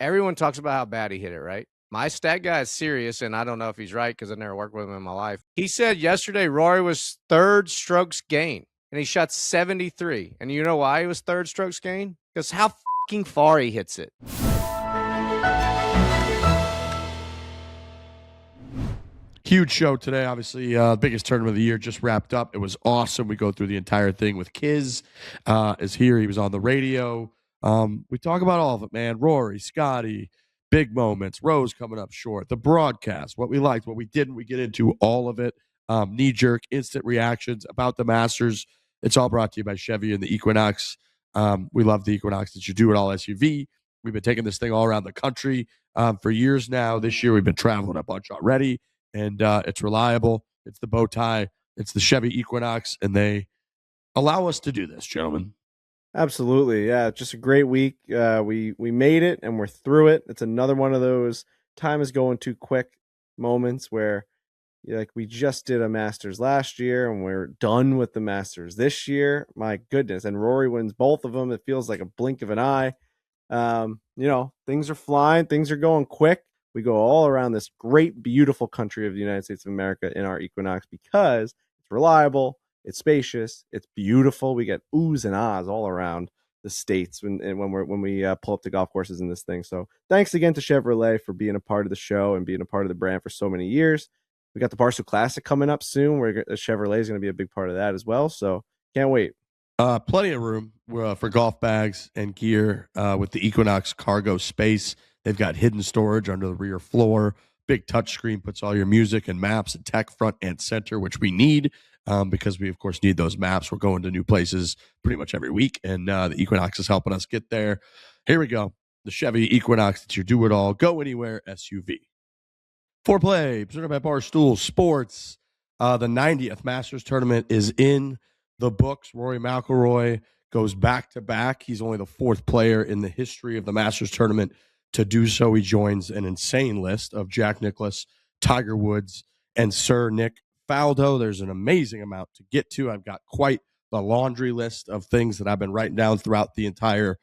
everyone talks about how bad he hit it, right? My stat guy is serious, and I don't know if he's right because I've never worked with him in my life. He said yesterday Rory was third strokes gain, and he shot 73. And you know why he was third strokes gain? Because how fucking far he hits it. Huge show today, obviously. Biggest tournament of the year just wrapped up. It was awesome. We go through the entire thing with Kiz is here. He was on the radio. We talk about all of it, man. Rory, Scotty, big moments, Rose coming up short, the broadcast, what we liked, what we didn't. We get into all of it. Knee-jerk, instant reactions about the Masters. It's all brought to you by Chevy and the Equinox. We love the Equinox. It's your do-it-all SUV. We've been taking this thing all around the country for years now. This year we've been traveling a bunch already. And it's reliable. It's the bow tie. It's the Chevy Equinox, and they allow us to do this, gentlemen. Absolutely, yeah. Just a great week. We made it, and we're through it. It's another one of those time is going too quick moments where, like, we just did a Masters last year, and we're done with the Masters this year. My goodness! And Rory wins both of them. It feels like a blink of an eye. Things are flying. Things are going quick. We go all around this great, beautiful country of the United States of America in our Equinox because it's reliable, it's spacious, it's beautiful. We get oohs and ahs all around the states when we pull up the golf courses in this thing. So thanks again to Chevrolet for being a part of the show and being a part of the brand for so many years. We got the Barstool Classic coming up soon, where Chevrolet is going to be a big part of that as well. So can't wait. Plenty of room for golf bags and gear with the Equinox cargo space. They've got hidden storage under the rear floor. Big touchscreen puts all your music and maps and tech front and center, which we need because we, of course, need those maps. We're going to new places pretty much every week, and the Equinox is helping us get there. Here we go. The Chevy Equinox, it's your do-it-all, go-anywhere SUV. Foreplay, presented by Barstool Sports. The 90th Masters Tournament is in the books. Rory McIlroy goes back-to-back. He's only the fourth player in the history of the Masters Tournament to do so. He joins an insane list of Jack Nicklaus, Tiger Woods, and Sir Nick Faldo. There's an amazing amount to get to. I've got quite the laundry list of things that I've been writing down throughout the entire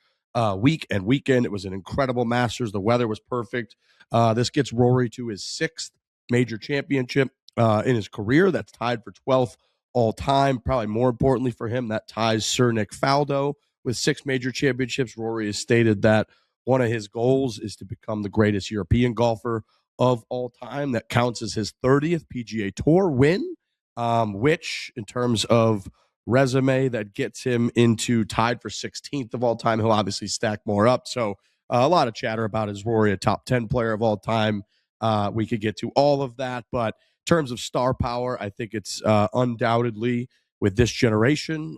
week and weekend. It was an incredible Masters. The weather was perfect. This gets Rory to his sixth major championship in his career. That's tied for 12th all time. Probably more importantly for him, that ties Sir Nick Faldo with 6 major championships. Rory has stated that one of his goals is to become the greatest European golfer of all time. That counts as his 30th PGA Tour win, which in terms of resume, that gets him into tied for 16th of all time. He'll obviously stack more up. So a lot of chatter about is Rory a top 10 player of all time. We could get to all of that, but in terms of star power, I think it's undoubtedly with this generation,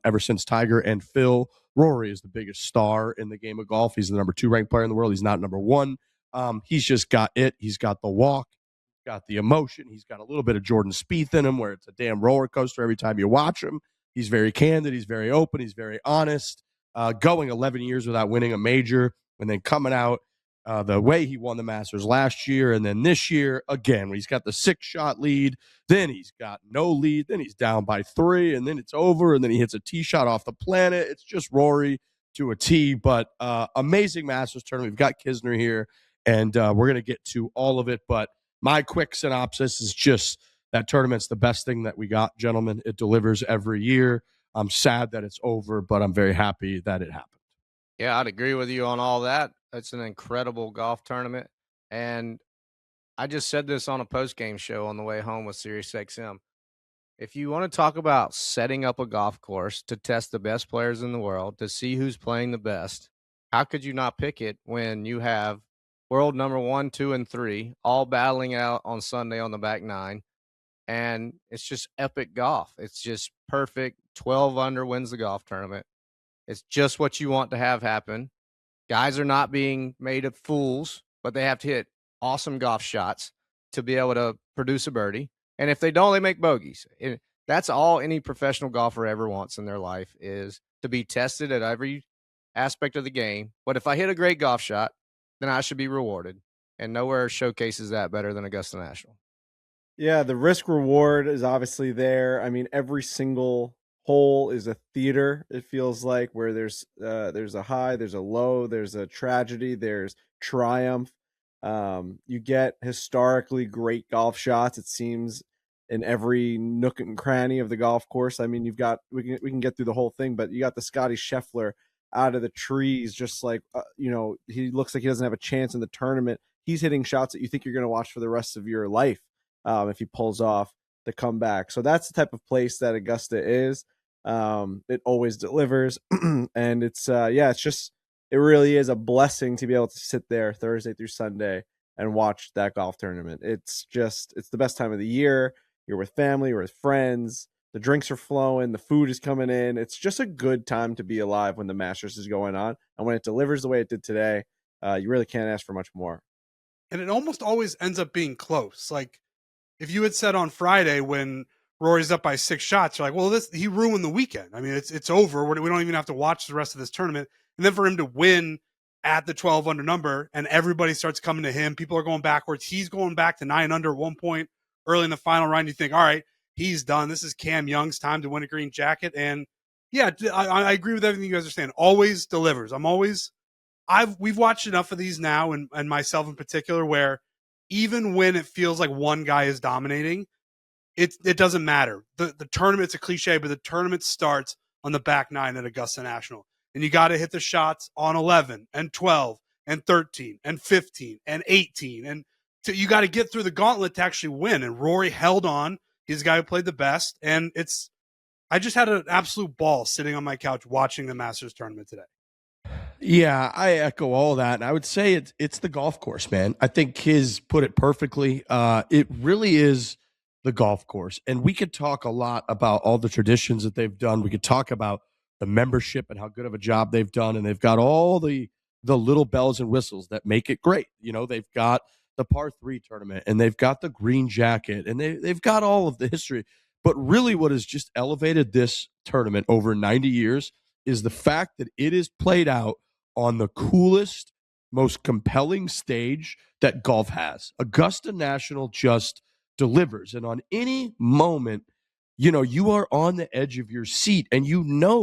ever since Tiger and Phil, Rory is the biggest star in the game of golf. He's the number 2 ranked player in the world. He's not number 1. He's just got it. He's got the walk, got the emotion. He's got a little bit of Jordan Spieth in him where it's a damn roller coaster every time you watch him. He's very candid. He's very open. He's very honest. Going 11 years without winning a major and then coming out the way he won the Masters last year, and then this year again when he's got the 6-shot lead, then he's got no lead, then he's down by 3, and then it's over, and then he hits a tee shot off the planet. It's just Rory to a tee. But amazing Masters tournament. We've got Kisner here, and we're going to get to all of it. But my quick synopsis is just that tournament's the best thing that we got, gentlemen. It delivers every year. I'm sad that it's over, but I'm very happy that it happened. Yeah, I'd agree with you on all that. It's an incredible golf tournament. And I just said this on a post-game show on the way home with SiriusXM. If you want to talk about setting up a golf course to test the best players in the world, to see who's playing the best, how could you not pick it when you have world number 1, 2, and 3 all battling out on Sunday on the back 9? And it's just epic golf. It's just perfect. 12 under wins the golf tournament. It's just what you want to have happen. Guys are not being made of fools, but they have to hit awesome golf shots to be able to produce a birdie. And if they don't, they make bogeys. That's all any professional golfer ever wants in their life, is to be tested at every aspect of the game. But if I hit a great golf shot, then I should be rewarded. And nowhere showcases that better than Augusta National. Yeah, the risk reward is obviously there. I mean, every single hole is a theater, it feels like, where there's a high, there's a low, there's a tragedy, there's triumph. You get historically great golf shots, it seems, in every nook and cranny of the golf course. I mean, we can get through the whole thing, but you got the Scotty Scheffler out of the trees, just like he looks like he doesn't have a chance in the tournament. He's hitting shots that you think you're going to watch for the rest of your life if he pulls off the comeback. So that's the type of place that Augusta is. It always delivers, and it really is a blessing to be able to sit there Thursday through Sunday and watch that golf tournament. It's the best time of the year. You're with family, you're with friends. The drinks are flowing, the food is coming in. It's just a good time to be alive when the Masters is going on. And when it delivers the way it did today, you really can't ask for much more. And it almost always ends up being close. Like, if you had said on Friday when Rory's up by 6 shots, you're like, well, he ruined the weekend. I mean, it's over. We don't even have to watch the rest of this tournament. And then for him to win at the 12 under number and everybody starts coming to him, people are going backwards. He's going back to 9 under at one point early in the final round. You think, all right, he's done. This is Cam Young's time to win a green jacket. And yeah, I agree with everything you guys are saying. Always delivers. We've watched enough of these now, and myself in particular, where even when it feels like one guy is dominating, it doesn't matter. The tournament's a cliche, but the tournament starts on the back 9 at Augusta National. And you got to hit the shots on 11 and 12 and 13 and 15 and 18. And you got to get through the gauntlet to actually win. And Rory held on. He's the guy who played the best. And I just had an absolute ball sitting on my couch watching the Masters tournament today. Yeah, I echo all that. And I would say it's the golf course, man. I think Kiz put it perfectly. It really is the golf course. And we could talk a lot about all the traditions that they've done. We could talk about the membership and how good of a job they've done. And they've got all the little bells and whistles that make it great. They've got the par 3 tournament and they've got the green jacket and they've got all of the history. But really what has just elevated this tournament over 90 years is the fact that it is played out on the coolest, most compelling stage that golf has. Augusta National just delivers. And on any moment, you are on the edge of your seat, and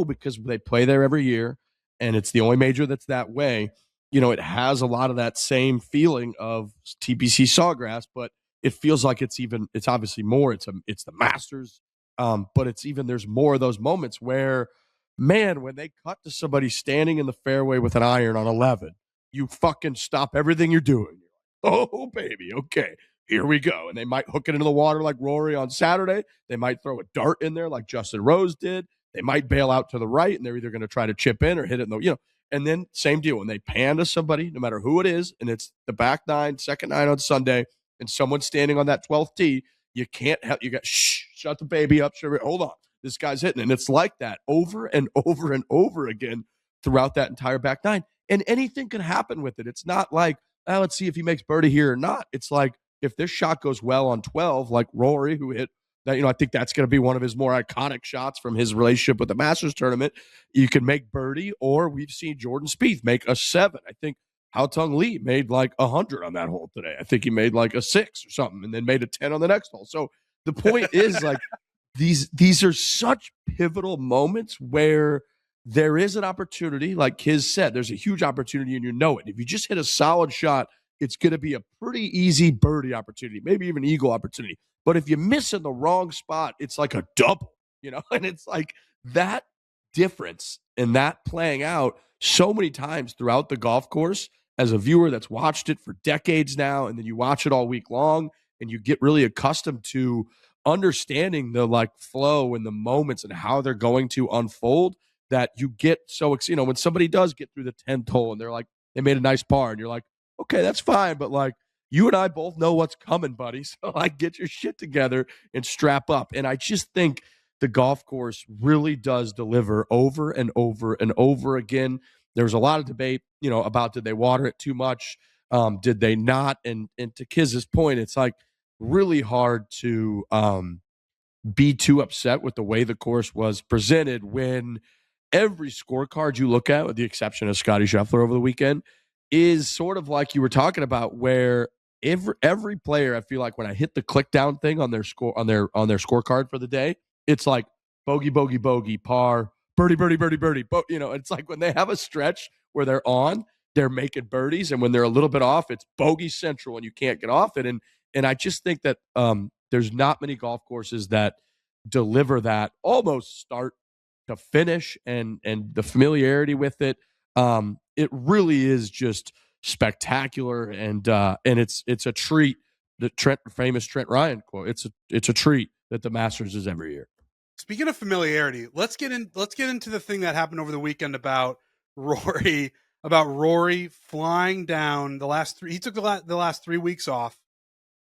because they play there every year and it's the only major that's that way, it has a lot of that same feeling of TPC Sawgrass, but it feels like it's obviously more. It's the Masters, but there's more of those moments where, man, when they cut to somebody standing in the fairway with an iron on 11, you fucking stop everything you're doing. Oh, baby, okay, here we go. And they might hook it into the water like Rory on Saturday. They might throw a dart in there like Justin Rose did. They might bail out to the right, and they're either going to try to chip in or hit it in the, And then same deal. When they pan to somebody, no matter who it is, and it's the back 9, second 9 on Sunday, and someone's standing on that 12th tee, you can't help. You got, shut the baby up. Hold on. This guy's hitting. And it's like that over and over and over again throughout that entire back 9. And anything can happen with it. It's not like, let's see if he makes birdie here or not. It's like, if this shot goes well on 12, like Rory, who hit that, I think that's going to be one of his more iconic shots from his relationship with the Masters tournament. You can make birdie, or we've seen Jordan Spieth make a 7. I think Haotong Lee made like 100 on that hole today. I think he made like a 6 or something, and then made a 10 on the next hole. So the point is, like, these are such pivotal moments where there is an opportunity. Like Kiz said, there's a huge opportunity, and it. If you just hit a solid shot, it's going to be a pretty easy birdie opportunity, maybe even eagle opportunity. But if you miss in the wrong spot, it's like a double, and it's like that difference and that playing out so many times throughout the golf course as a viewer that's watched it for decades now. And then you watch it all week long and you get really accustomed to understanding the like flow and the moments and how they're going to unfold, that you get so, when somebody does get through the 10th hole and they're like, they made a nice par, and you're like, okay, that's fine. But like, you and I both know what's coming, buddy. So like, get your shit together and strap up. And I just think the golf course really does deliver over and over and over again. There's a lot of debate, about did they water it too much? Did they not? And to Kiz's point, it's like really hard to be too upset with the way the course was presented when every scorecard you look at, with the exception of Scotty Scheffler over the weekend, is sort of like you were talking about, where every player, I feel like when I hit the click down thing on their score on their scorecard for the day, it's like bogey, bogey, bogey, par, birdie, birdie, birdie, birdie. It's like when they have a stretch where they're on, they're making birdies, and when they're a little bit off, it's bogey central, and you can't get off it. And I just think that there's not many golf courses that deliver that almost start to finish, and the familiarity with it. It really is just spectacular, and it's a treat. The famous Trent Ryan quote. It's a treat that the Masters is every year. Speaking of familiarity, let's get into the thing that happened over the weekend about Rory flying down the last three. He took the last 3 weeks off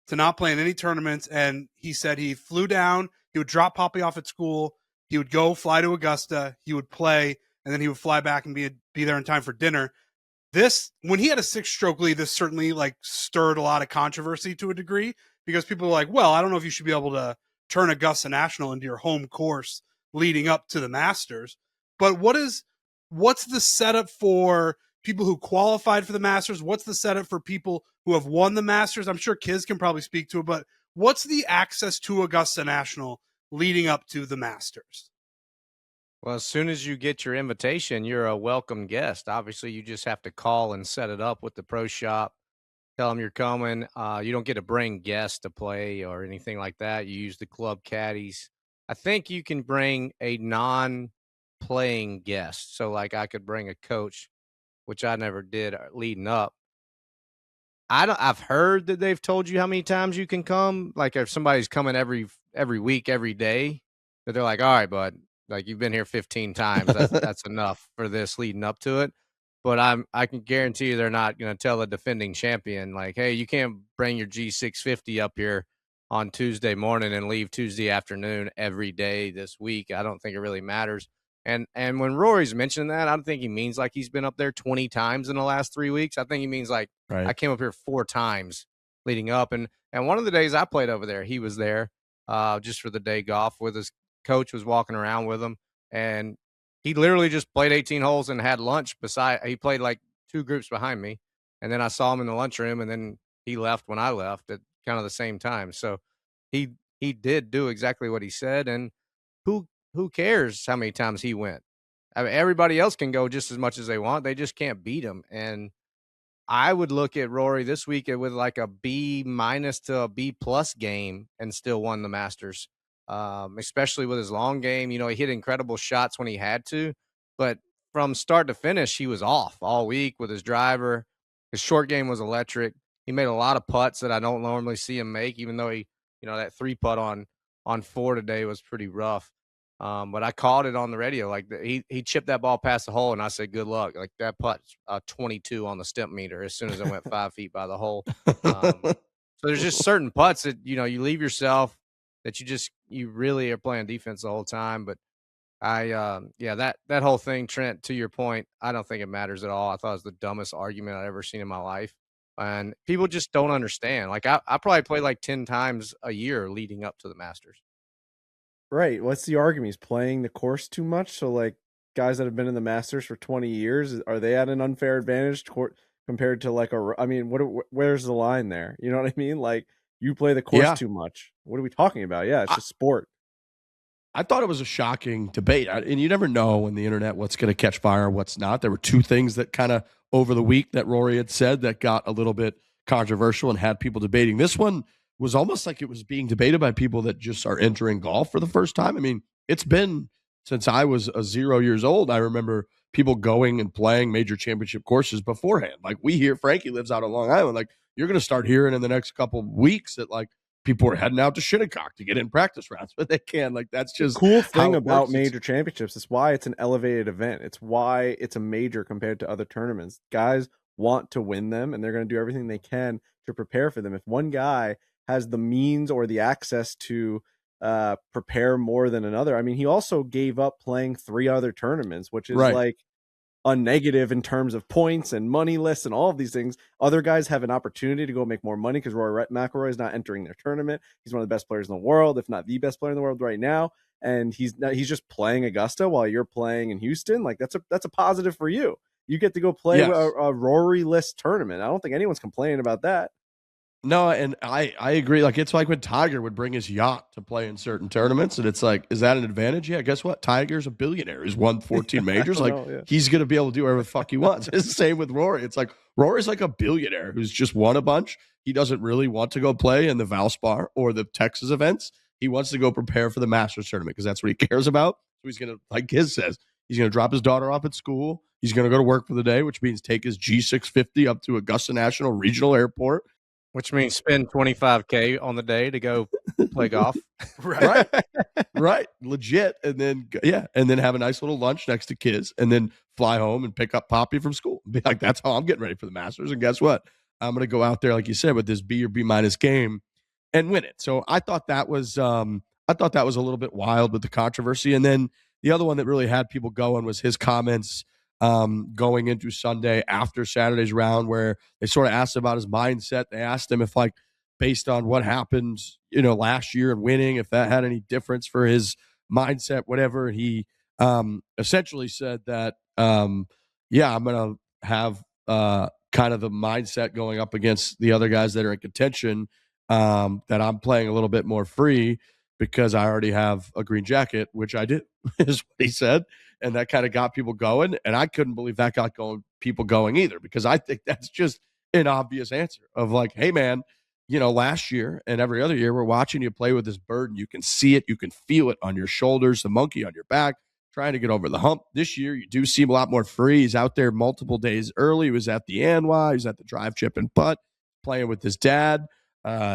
to not play in any tournaments, and he said he flew down. He would drop Poppy off at school. He would fly to Augusta. He would play, and then he would fly back and be there in time for dinner. When he had a 6-stroke lead, this certainly stirred a lot of controversy to a degree, because people were like, well, I don't know if you should be able to turn Augusta National into your home course leading up to the Masters. But what's the setup for people who qualified for the Masters? What's the setup for people who have won the Masters? I'm sure Kiz can probably speak to it, but what's the access to Augusta National leading up to the Masters? Well, as soon as you get your invitation, you're a welcome guest. Obviously, you just have to call and set it up with the pro shop. Tell them you're coming. You don't get to bring guests to play or anything like that. You use the club caddies. I think you can bring a non-playing guest. So, I could bring a coach, which I never did leading up. I've heard that they've told you how many times you can come. If somebody's coming every week, every day, that they're like, all right, bud, you've been here 15 times. That's enough for this leading up to it. But I can guarantee you they're not going to tell a defending champion, hey, you can't bring your G650 up here on Tuesday morning and leave Tuesday afternoon every day this week. I don't think it really matters. And when Rory's mentioning that, I don't think he means he's been up there 20 times in the last 3 weeks. I think he means right. I came up here 4 times leading up. And one of the days I played over there, he was there just for the day golf with his coach, was walking around with him. And he literally just played 18 holes and had lunch he played 2 groups behind me. And then I saw him in the lunchroom, and then he left when I left at kind of the same time. So he did do exactly what he said. And who cares how many times he went? I mean, everybody else can go just as much as they want. They just can't beat him. And I would look at Rory this week with a B- to a B+ game and still won the Masters, especially with his long game. He hit incredible shots when he had to, but from start to finish, he was off all week with his driver. His short game was electric. He made a lot of putts that I don't normally see him make, even though that 3-putt on Fore today was pretty rough. But I called it on the radio. He chipped that ball past the hole, and I said, good luck. That putt's 22 on the stimp meter as soon as it went 5 feet by the hole. So there's just certain putts that, you leave yourself, that you really are playing defense the whole time. But that whole thing, Trent, to your point, I don't think it matters at all. I thought it was the dumbest argument I've ever seen in my life. And people just don't understand. I probably play 10 times a year leading up to the Masters. Right. What's the argument? He's playing the course too much. So guys that have been in the Masters for 20 years, are they at an unfair advantage compared to where's the line there? You know what I mean? You play the course too much. What are we talking about? Yeah, it's just sport. I thought it was a shocking debate, and you never know on the internet what's going to catch fire and what's not. There were 2 things that kind of over the week that Rory had said that got a little bit controversial and had people debating. This one was almost like it was being debated by people that just are entering golf for the first time. I mean, it's been since I was 0 years old. I remember people going and playing major championship courses beforehand. We hear Frankie lives out on Long Island. You're going to start hearing in the next couple of weeks that people are heading out to Shinnecock to get in practice rounds, but they can. That's just the cool thing about works. major championships. It's why it's an elevated event. It's why it's a major compared to other tournaments. Guys want to win them, and they're going to do everything they can to prepare for them. If one guy has the means or the access to prepare more than another, I mean, he also gave up playing 3 other tournaments, which is a negative in terms of points and money lists and all of these things. Other guys have an opportunity to go make more money because Rory McIlroy is not entering their tournament. He's one of the best players in the world, if not the best player in the world right now. And he's just playing Augusta while you're playing in Houston. That's a positive for you. You get to go play a Rory list tournament. I don't think anyone's complaining about that. No, and I agree. Like, it's like when Tiger would bring his yacht to play in certain tournaments, and it's like, is that an advantage? Yeah, guess what? Tiger's a billionaire. He's won 14 majors. Like, he's going to be able to do whatever the fuck he wants. It's the same with Rory. It's like Rory's like a billionaire who's just won a bunch. He doesn't really want to go play in the Valspar or the Texas events. He wants to go prepare for the Masters tournament because that's what he cares about. So he's going to, like Giz says, he's going to drop his daughter off at school. He's going to go to work for the day, which means take his G650 up to Augusta National Regional Airport. Which means spend $25K on the day to go play golf. Right. Right. Legit. And then, and then have a nice little lunch next to kids and then fly home and pick up Poppy from school. Be like, that's how I'm getting ready for the Masters. And guess what? I'm going to go out there, like you said, with this B or B minus game and win it. So I thought that was a little bit wild with the controversy. And then the other one that really had people going was his comments going into Sunday after Saturday's round, where they sort of asked about his mindset. They asked him if, like, based on what happened, last year and winning, if that had any difference for his mindset, whatever. He essentially said that, I'm going to have kind of the mindset going up against the other guys that are in contention, that I'm playing a little bit more free because I already have a green jacket, which I did, is what he said. And that kind of got people going. And I couldn't believe that got people going either, because I think that's just an obvious answer of like, hey, man, last year and every other year, we're watching you play with this burden. You can see it. You can feel it on your shoulders, the monkey on your back, trying to get over the hump. This year, you do seem a lot more free. He's out there multiple days early. He was at the ANY. He was at the drive, chip, and putt, playing with his dad.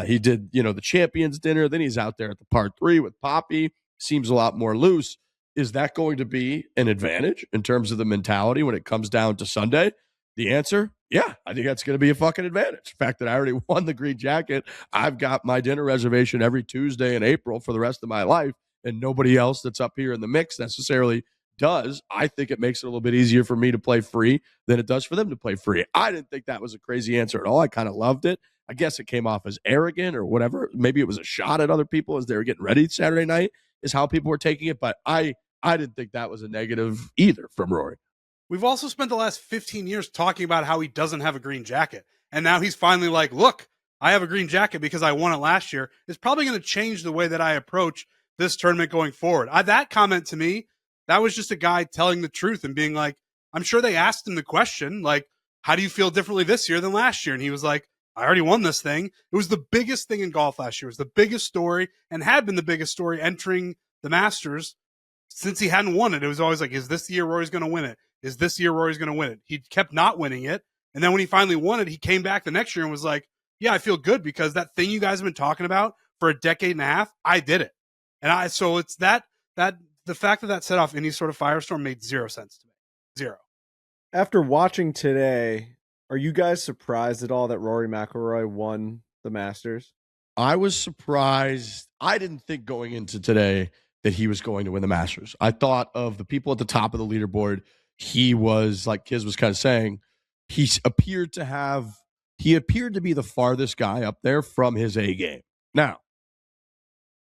He did, the champions dinner. Then he's out there at the par 3 with Poppy. Seems a lot more loose. Is that going to be an advantage in terms of the mentality when it comes down to Sunday? The answer, yeah, I think that's going to be a fucking advantage. The fact that I already won the green jacket, I've got my dinner reservation every Tuesday in April for the rest of my life, and nobody else that's up here in the mix necessarily does. I think it makes it a little bit easier for me to play free than it does for them to play free. I didn't think that was a crazy answer at all. I kind of loved it. I guess it came off as arrogant or whatever. Maybe it was a shot at other people as they were getting ready Saturday night, is how people were taking it. But I didn't think that was a negative either from Rory. We've also spent the last 15 years talking about how he doesn't have a green jacket. And now he's finally like, look, I have a green jacket because I won it last year. It's probably going to change the way that I approach this tournament going forward. That comment to me, that was just a guy telling the truth and being like, I'm sure they asked him the question, like, how do you feel differently this year than last year? And he was like, I already won this thing. It was the biggest thing in golf last year. It was the biggest story and had been the biggest story entering the Masters since he hadn't won it. It was always like, is this the year Rory's going to win it? Is this the year Rory's going to win it? He kept not winning it. And then when he finally won it, he came back the next year and was like, yeah, I feel good because that thing you guys have been talking about for a decade and a half, I did it. And so it's that the fact that set off any sort of firestorm made zero sense to me. Zero. After watching today, are you guys surprised at all that Rory McIlroy won the Masters? I was surprised. I didn't think going into today that he was going to win the Masters. I thought of the people at the top of the leaderboard. He was, like Kiz was kind of saying, he appeared to be the farthest guy up there from his A game. Now,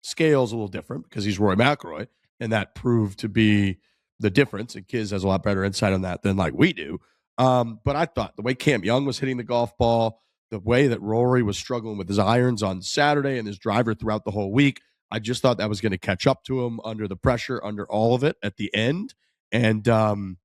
scale's a little different because he's Rory McIlroy, and that proved to be the difference. And Kiz has a lot better insight on that than like we do. But I thought the way Cam Young was hitting the golf ball, the way that Rory was struggling with his irons on Saturday and his driver throughout the whole week, I just thought that was going to catch up to him under the pressure, under all of it at the end. And the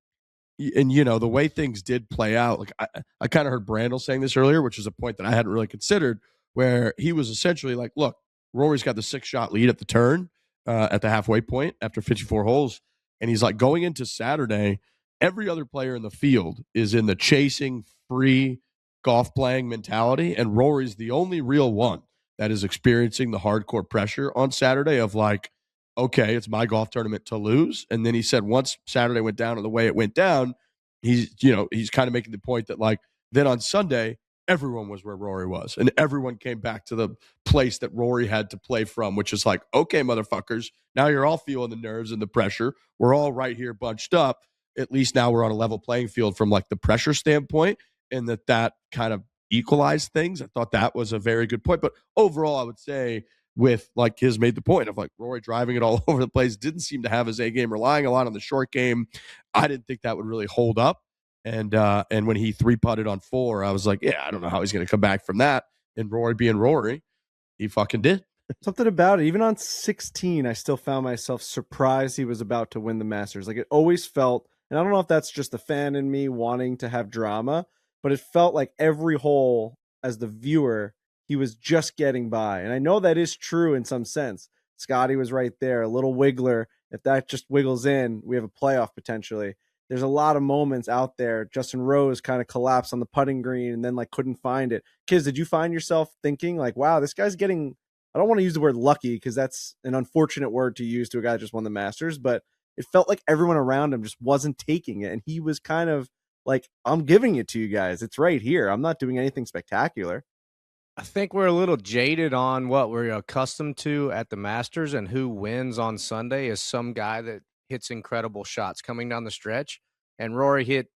way things did play out, like I kind of heard Brandel saying this earlier, which is a point that I hadn't really considered, where he was essentially like, look, Rory's got the 6-shot lead at the turn, at the halfway point after 54 holes. And he's like, going into Saturday, every other player in the field is in the chasing, free golf playing mentality. And Rory's the only real one that is experiencing the hardcore pressure on Saturday of like, okay, it's my golf tournament to lose. And then he said once Saturday went down and the way it went down, he's kind of making the point that like, then on Sunday, everyone was where Rory was. And everyone came back to the place that Rory had to play from, which is like, okay, motherfuckers, now you're all feeling the nerves and the pressure. We're all right here bunched up. At least now we're on a level playing field from like the pressure standpoint, and that kind of equalized things. I thought that was a very good point. But overall, I would say with like his made the point of like Rory driving it all over the place, didn't seem to have his A game, relying a lot on the short game. I didn't think that would really hold up. And when he 3-putted on 4, I was like, yeah, I don't know how he's going to come back from that. And Rory being Rory, he fucking did. Something about it. Even on 16, I still found myself surprised he was about to win the Masters. Like, it always felt, and I don't know if that's just the fan in me wanting to have drama, but it felt like every hole as the viewer, he was just getting by. And I know that is true in some sense. Scotty was right there, a little wiggler. If that just wiggles in, we have a playoff potentially. There's a lot of moments out there. Justin Rose kind of collapsed on the putting green and then like couldn't find it. Kids, did you find yourself thinking like, wow, this guy's getting, I don't want to use the word lucky because that's an unfortunate word to use to a guy that just won the Masters, but it felt like everyone around him just wasn't taking it. And he was kind of like, I'm giving it to you guys. It's right here. I'm not doing anything spectacular. I think we're a little jaded on what we're accustomed to at the Masters, and who wins on Sunday is some guy that hits incredible shots coming down the stretch. And Rory hit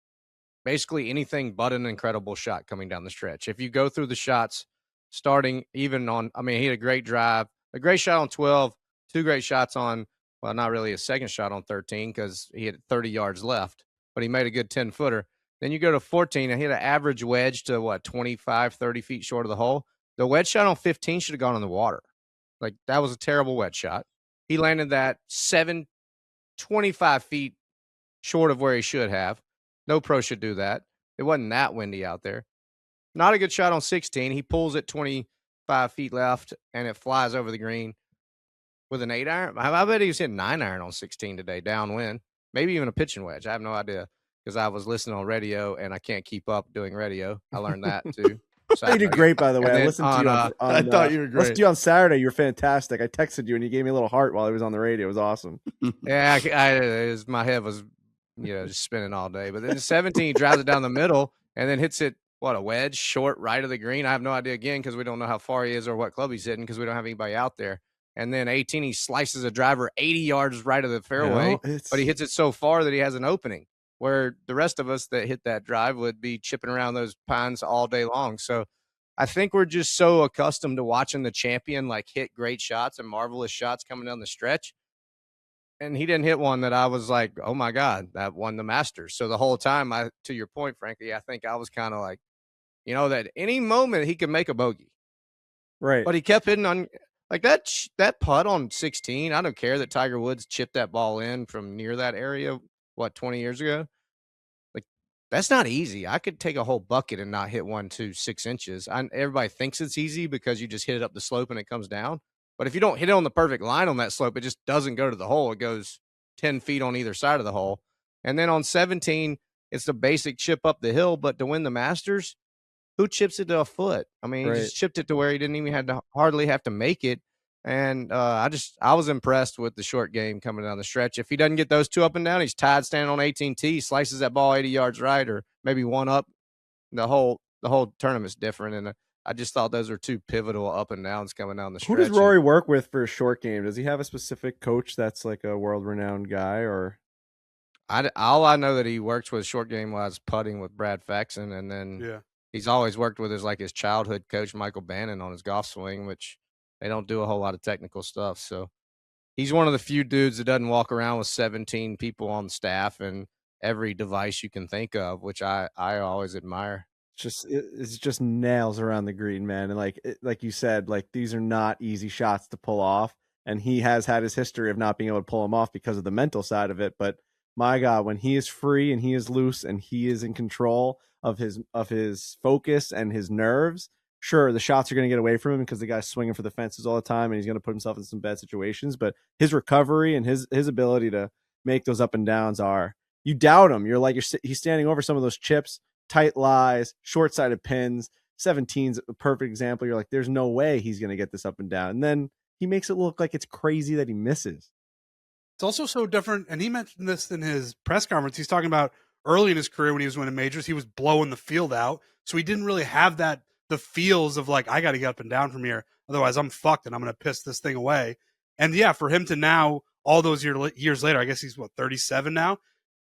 basically anything but an incredible shot coming down the stretch. If you go through the shots, starting even on, I mean, he had a great drive, a great shot on 12, two great shots on, well, not really a second shot on 13 because he had 30 yards left, but he made a good 10-footer. Then you go to 14 and hit an average wedge to what, 25, 30 feet short of the hole. The wedge shot on 15 should have gone in the water. Like, that was a terrible wedge shot. He landed that 25 feet short of where he should have. No pro should do that. It wasn't that windy out there. Not a good shot on 16. He pulls it 25 feet left, and it flies over the green with an 8-iron. I bet he was hitting 9-iron on 16 today, downwind. Maybe even a pitching wedge. I have no idea because I was listening on radio, and I can't keep up doing radio. I learned that, too. You did great, by the way. I listened to you I thought you were great. Listened to you on Saturday. You were fantastic. I texted you, and you gave me a little heart while I was on the radio. It was awesome. Yeah, my head was, just spinning all day. But then 17, he drives it down the middle and then hits it, a wedge short right of the green. I have no idea, again, because we don't know how far he is or what club he's hitting because we don't have anybody out there. And then 18, he slices a driver 80 yards right of the fairway, but he hits it so far that he has an opening, where the rest of us that hit that drive would be chipping around those pines all day long. So I think we're just so accustomed to watching the champion like hit great shots and marvelous shots coming down the stretch. And he didn't hit one that I was like, oh my God, that won the Masters. So the whole time, to your point, frankly, I think I was kind of like, that any moment he could make a bogey. Right. But he kept hitting on like that putt on 16. I don't care that Tiger Woods chipped that ball in from near that area, 20 years ago? Like, that's not easy. I could take a whole bucket and not hit 6 inches. Everybody thinks it's easy because you just hit it up the slope and it comes down. But if you don't hit it on the perfect line on that slope, it just doesn't go to the hole. It goes 10 feet on either side of the hole. And then on 17, it's the basic chip up the hill. But to win the Masters, who chips it to a foot? I mean, he just chipped it to where he didn't even hardly have to make it. And I was impressed with the short game coming down the stretch. If he doesn't get those two up and down, he's tied standing on 18T, slices that ball 80 yards right or maybe one up. The whole tournament's different. And I just thought those are two pivotal up and downs coming down the stretch. Who does Rory work with for a short game? Does he have a specific coach that's like a world-renowned guy? Or all I know that he works with short game-wise putting with Brad Faxon, and then he's always worked with his childhood coach, Michael Bannon, on his golf swing, which they don't do a whole lot of technical stuff. So he's one of the few dudes that doesn't walk around with 17 people on the staff and every device you can think of, which I always admire. It's just nails around the green, man. And like you said, like these are not easy shots to pull off. And he has had his history of not being able to pull them off because of the mental side of it. But my God, when he is free and he is loose and he is in control of his focus and his nerves, sure, the shots are going to get away from him because the guy's swinging for the fences all the time and he's going to put himself in some bad situations. But his recovery and his ability to make those up and downs you doubt him. You're like, he's standing over some of those chips, tight lies, short-sided pins. 17's a perfect example. You're like, there's no way he's going to get this up and down. And then he makes it look like it's crazy that he misses. It's also so different. And he mentioned this in his press conference. He's talking about early in his career when he was winning majors, he was blowing the field out. So he didn't really have the feels of like, I got to get up and down from here. Otherwise I'm fucked and I'm going to piss this thing away. And yeah, for him to now, all those years later, I guess he's 37 now.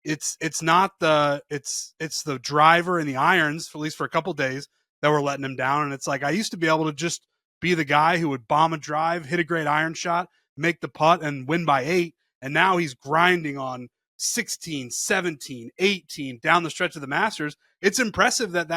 It's the driver and the irons, at least for a couple days, that were letting him down. And it's like, I used to be able to just be the guy who would bomb a drive, hit a great iron shot, make the putt and win by 8. And now he's grinding on 16, 17, 18 down the stretch of the Masters. It's impressive that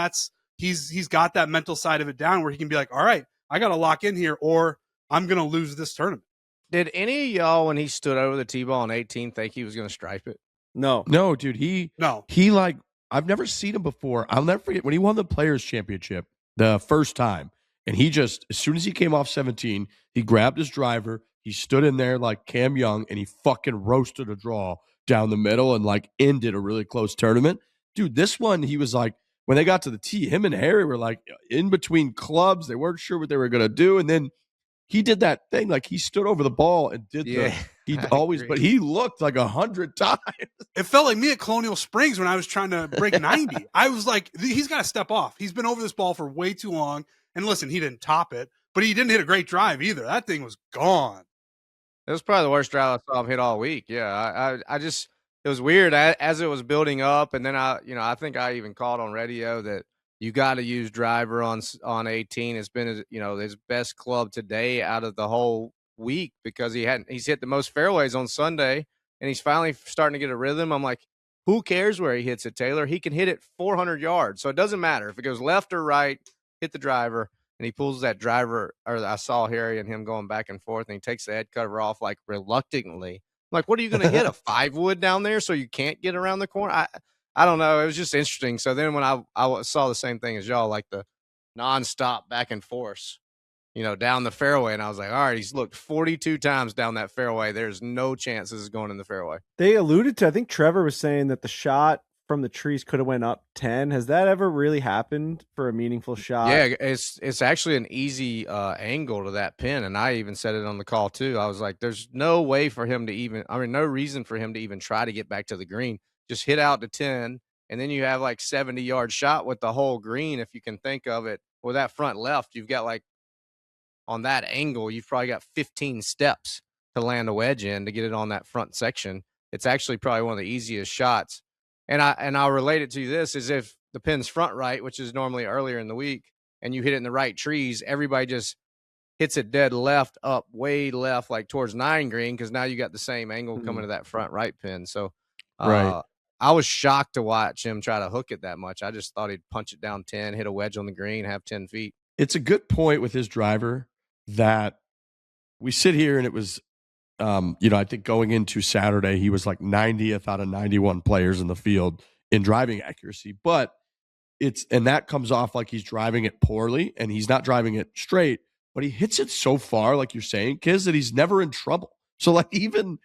he's got that mental side of it down where he can be like, all right, I got to lock in here or I'm going to lose this tournament. Did any of y'all, when he stood over the tee ball on 18, think he was going to stripe it? No, dude. He like, I've never seen him before. I'll never forget when he won the Players Championship the first time, and he just, as soon as he came off 17, he grabbed his driver, he stood in there like Cam Young, and he fucking roasted a draw down the middle and like ended a really close tournament. Dude, this one, he was like, when they got to the tee, him and Harry were like in between clubs. They weren't sure what they were going to do, and then he did that thing, like he stood over the ball and did but he looked like 100 times. It felt like me at Colonial Springs when I was trying to break 90. I was like, he's got to step off. He's been over this ball for way too long. And listen, he didn't top it, but he didn't hit a great drive either. That thing was gone. It was probably the worst drive I saw him hit all week. Yeah, I just, it was weird as it was building up, and then I think I even called on radio that you got to use driver on 18. It's been his best club today out of the whole week because he's hit the most fairways on Sunday, and he's finally starting to get a rhythm. I'm like, who cares where he hits it, Taylor? He can hit it 400 yards, so it doesn't matter if it goes left or right. Hit the driver. And he pulls that driver, or I saw Harry and him going back and forth, and he takes the head cover off like reluctantly. I'm like, what are you going to hit, a 5-wood down there so you can't get around the corner? I don't know. It was just interesting. So then when I saw the same thing as y'all, like the nonstop back and forth, down the fairway, and I was like, all right, he's looked 42 times down that fairway. There's no chance this is going in the fairway. They alluded to, I think Trevor was saying that the shot from the trees could have went up 10. Has that ever really happened for a meaningful shot? Yeah, it's actually an easy angle to that pin, and I even said it on the call too. I was like, there's no way for him to no reason for him to even try to get back to the green. Just hit out to 10, and then you have like 70-yard shot with the whole green, if you can think of it. With that front left, you've got like, on that angle, you've probably got 15 steps to land a wedge in to get it on that front section. It's actually probably one of the easiest shots. And I'll relate it to this, is if the pin's front right, which is normally earlier in the week, and you hit it in the right trees, everybody just hits it dead left, up, way left, like towards 9 green, because now you got the same angle coming to that front right pin. So right. I was shocked to watch him try to hook it that much. I just thought he'd punch it down 10, hit a wedge on the green, have 10 feet. It's a good point with his driver that we sit here and it was, I think going into Saturday, he was like 90th out of 91 players in the field in driving accuracy. But and that comes off like he's driving it poorly and he's not driving it straight, but he hits it so far, like you're saying, Kiz, that he's never in trouble. So like even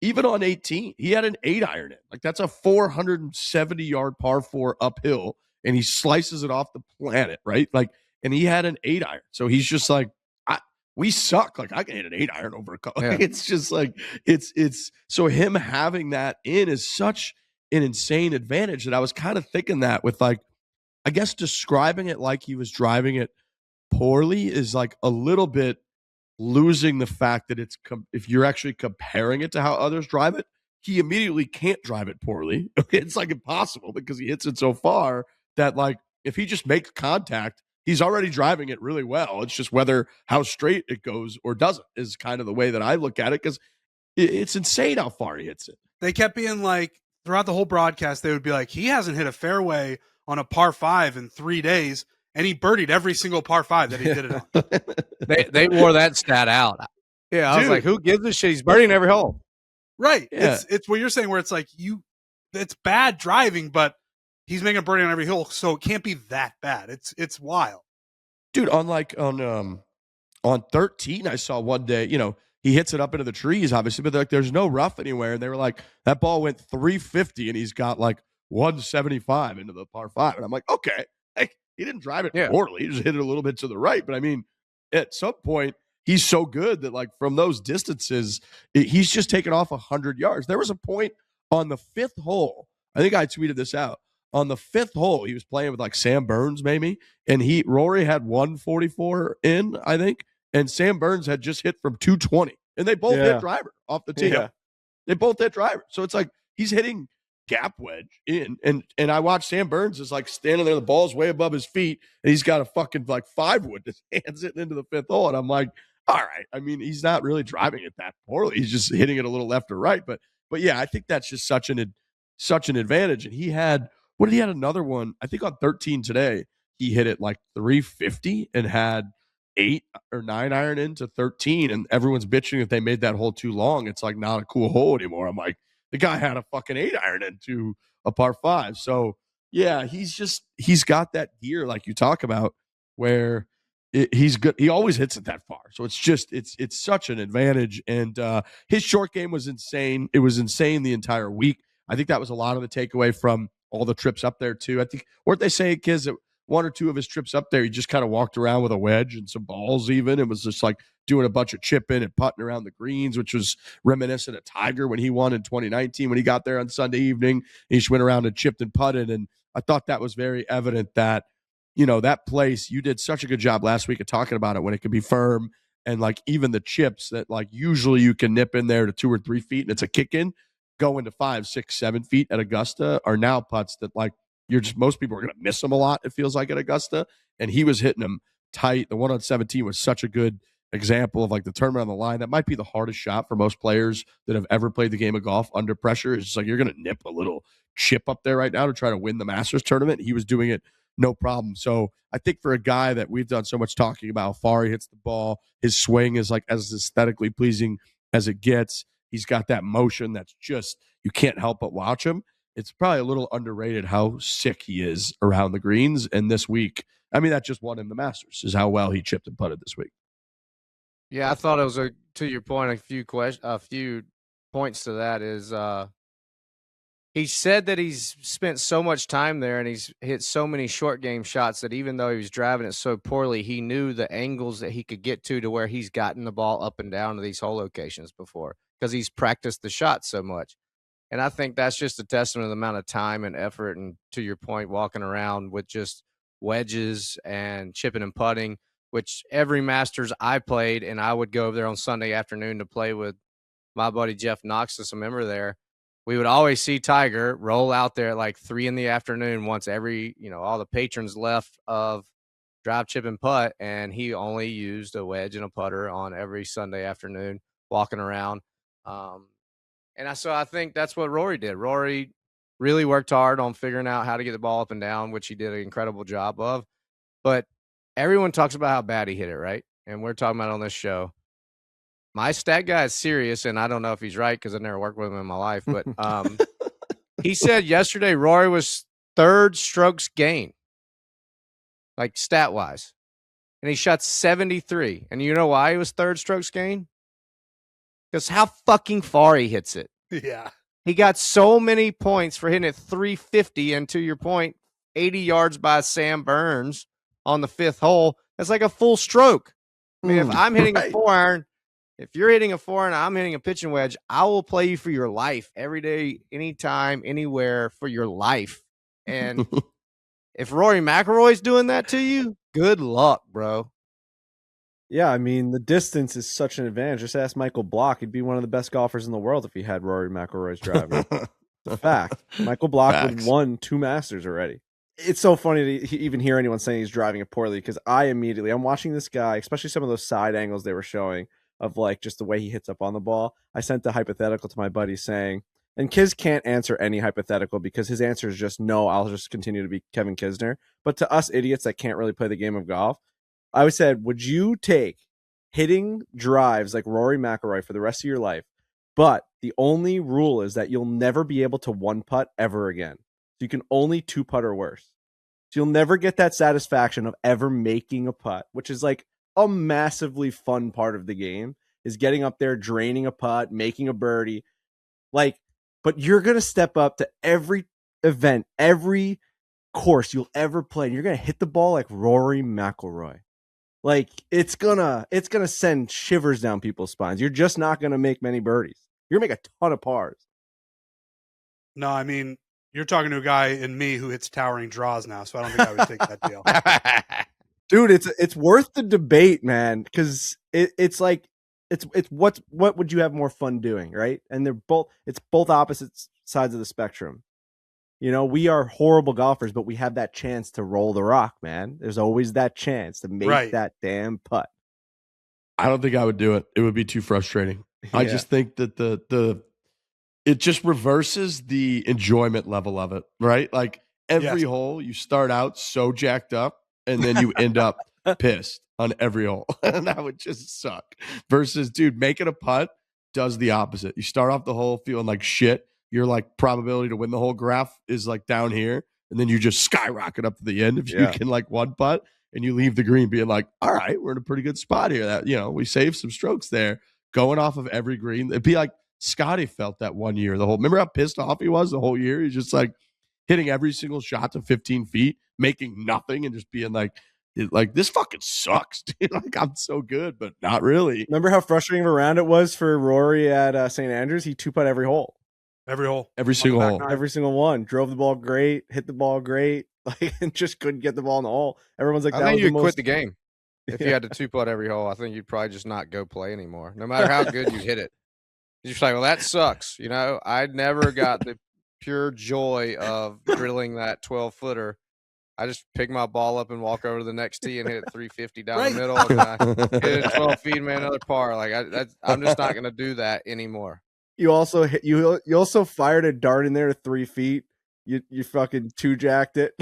on 18, he had an 8-iron in. Like that's a 470-yard par 4 uphill, and he slices it off the planet, right? Like, and he had an 8-iron. So he's just like, we suck. Like I can hit an 8-iron over a couple. Yeah. It's just like it's so him having that in is such an insane advantage that I was kind of thinking that with like, I guess describing it like he was driving it poorly is like a little bit losing the fact that it's if you're actually comparing it to how others drive it, he immediately can't drive it poorly. It's like impossible because he hits it so far that like if he just makes contact, he's already driving it really well. It's just whether how straight it goes or doesn't is kind of the way that I look at it, because it's insane how far he hits it. They kept being like, throughout the whole broadcast, they would be like, he hasn't hit a fairway on a par 5 in 3 days, and he birdied every single par 5 that he did it on. they wore that stat out. Yeah, I was like, who gives a shit? He's birding every hole. Right. Yeah. It's what you're saying, where it's like it's bad driving, but he's making a birdie on every hole, so it can't be that bad. It's wild. Dude, on 13, I saw one day, he hits it up into the trees, obviously, but like there's no rough anywhere. And they were like, that ball went 350 and he's got like 175 into the par 5. And I'm like, okay, he didn't drive it poorly. He just hit it a little bit to the right. But I mean, at some point, he's so good that like from those distances, he's just taken off 100 yards. There was a point on the 5th hole. I think I tweeted this out. On the 5th hole, he was playing with like Sam Burns maybe, and Rory had 144 in, I think, and Sam Burns had just hit from 220, and they both hit driver off the tee. Yeah. They both hit driver, so it's like he's hitting gap wedge in, and I watched Sam Burns is like standing there, the ball's way above his feet, and he's got a fucking like 5-wood just hands it into the 5th hole, and I'm like, all right, I mean, he's not really driving it that poorly, he's just hitting it a little left or right, but yeah, I think that's just such an advantage, and he had. What did he had another one? I think on 13 today, he hit it like 350 and had 8 or 9 iron into 13, and everyone's bitching that they made that hole too long. It's like not a cool hole anymore. I'm like, the guy had a fucking 8 iron into a par 5. So yeah, he's got that gear like you talk about where he's good. He always hits it that far. So it's such an advantage. And his short game was insane. It was insane the entire week. I think that was a lot of the takeaway from all the trips up there too. I think, weren't they saying, kids, that 1 or 2 of his trips up there, he just kind of walked around with a wedge and some balls even. It was just like doing a bunch of chipping and putting around the greens, which was reminiscent of Tiger when he won in 2019 when he got there on Sunday evening. He just went around and chipped and putted. And I thought that was very evident that, that place, you did such a good job last week of talking about it when it could be firm. And like even the chips that like usually you can nip in there to 2 or 3 feet and it's a kick in, going to 5, 6, 7 feet at Augusta are now putts that like most people are going to miss them a lot, it feels like, at Augusta. And he was hitting them tight. The 1 on 17 was such a good example of like the tournament on the line. That might be the hardest shot for most players that have ever played the game of golf under pressure. It's just like you're going to nip a little chip up there right now to try to win the Masters tournament. He was doing it no problem. So I think for a guy that we've done so much talking about how far he hits the ball, his swing is like as aesthetically pleasing as it gets. He's got that motion that's just, you can't help but watch him. It's probably a little underrated how sick he is around the greens. And this week, I mean, that just won him the Masters, is how well he chipped and putted this week. Yeah, I thought it was to your point, a few points to that is he said that he's spent so much time there and he's hit so many short game shots that even though he was driving it so poorly, he knew the angles that he could get to where he's gotten the ball up and down to these hole locations before because he's practiced the shot so much. And I think that's just a testament to the amount of time and effort and, to your point, walking around with just wedges and chipping and putting, which every Masters I played, and I would go over there on Sunday afternoon to play with my buddy Jeff Knox, that's a member there. We would always see Tiger roll out there at like 3 p.m. once all the patrons left of drive, chip, and putt, and he only used a wedge and a putter on every Sunday afternoon walking around. So I think that's what Rory did. Rory really worked hard on figuring out how to get the ball up and down, which he did an incredible job of. But everyone talks about how bad he hit it, right? And we're talking about it on this show. My stat guy is serious, and I don't know if he's right because I've never worked with him in my life. But he said yesterday Rory was 3rd strokes gain, like stat-wise. And he shot 73. And you know why he was 3rd strokes gain? Because how fucking far he hits it. Yeah. He got so many points for hitting it 350, and to your point, 80 yards by Sam Burns on the 5th hole. That's like a full stroke. I mean, if I'm hitting a 4-iron, if you're hitting a 4-iron, I'm hitting a pitching wedge, I will play you for your life every day, anytime, anywhere for your life. And if Rory McIlroy's doing that to you, good luck, bro. Yeah, I mean, the distance is such an advantage. Just ask Michael Block. He'd be one of the best golfers in the world if he had Rory McIlroy's driving. Fact. Michael Block would won 2 Masters already. It's so funny to even hear anyone saying he's driving it poorly because I'm watching this guy, especially some of those side angles they were showing of like just the way he hits up on the ball. I sent the hypothetical to my buddy saying, and Kiz can't answer any hypothetical because his answer is just no, I'll just continue to be Kevin Kisner. But to us idiots that can't really play the game of golf, I would say, would you take hitting drives like Rory McIlroy for the rest of your life, but the only rule is that you'll never be able to 1-putt ever again. So you can only 2-putt or worse. So you'll never get that satisfaction of ever making a putt, which is like a massively fun part of the game, is getting up there, draining a putt, making a birdie. Like, but you're going to step up to every event, every course you'll ever play, and you're going to hit the ball like Rory McIlroy. Like, it's gonna send shivers down people's spines. You're just not gonna make many birdies. You're gonna make a ton of pars. No, I mean, you're talking to a guy in me who hits towering draws now, so I don't think I would take that deal. Dude, it's worth the debate, man, because it's like it's what would you have more fun doing, right? And it's both opposite sides of the spectrum. We are horrible golfers, but we have that chance to roll the rock, man. There's always that chance to make that damn putt. I don't think I would do it. It would be too frustrating. Yeah. I just think that it just reverses the enjoyment level of it, right? Like every hole, you start out so jacked up, and then you end up pissed on every hole. And that would just suck. Versus, dude, making a putt does the opposite. You start off the hole feeling like shit. Your like probability to win the whole graph is like down here, and then you just skyrocket up to the end if you can like one putt, and you leave the green being like, all right, we're in a pretty good spot here. That, you know, we saved some strokes there going off of every green. It'd be like Scotty felt that one year. Remember how pissed off he was the whole year? He's just like hitting every single shot to 15 feet, making nothing, and just being like this fucking sucks, dude. Like, I'm so good, but not really. Remember how frustrating of a round it was for Rory at St. Andrews? He two-putt every hole. Every single hole. Every single one. Drove the ball great, hit the ball great, like, and just couldn't get the ball in the hole. Everyone's like, I think you'd quit the game. If you had to two-putt every hole, I think you'd probably just not go play anymore, no matter how good you hit it. You're just like, well, that sucks. You know, I never got the pure joy of drilling that 12-footer. I just pick my ball up and walk over to the next tee and hit it 350 down the middle. And I hit it 12 feet, man, another par. Like, I'm just not going to do that anymore. You also you also fired a dart in there to 3 feet. You fucking two-jacked it.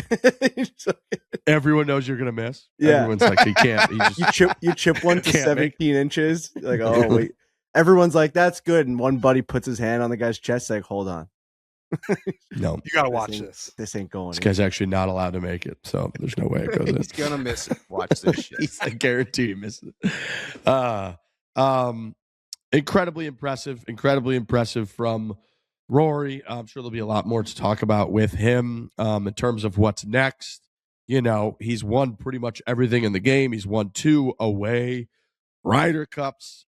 Everyone knows you're gonna miss. Yeah. Everyone's like, he can't. He just, you chip one to 17 inches. Like, oh wait. Everyone's like, that's good. And one buddy puts his hand on the guy's chest, like, hold on. No, you gotta watch this. This ain't going. This guy's actually not allowed to make it, so there's no way it goes in. He's gonna miss it. Watch this shit. I guarantee he misses it. Incredibly impressive from Rory. I'm sure there'll be a lot more to talk about with him in terms of what's next. You know, he's won pretty much everything in the game. He's won 2 away Ryder Cups.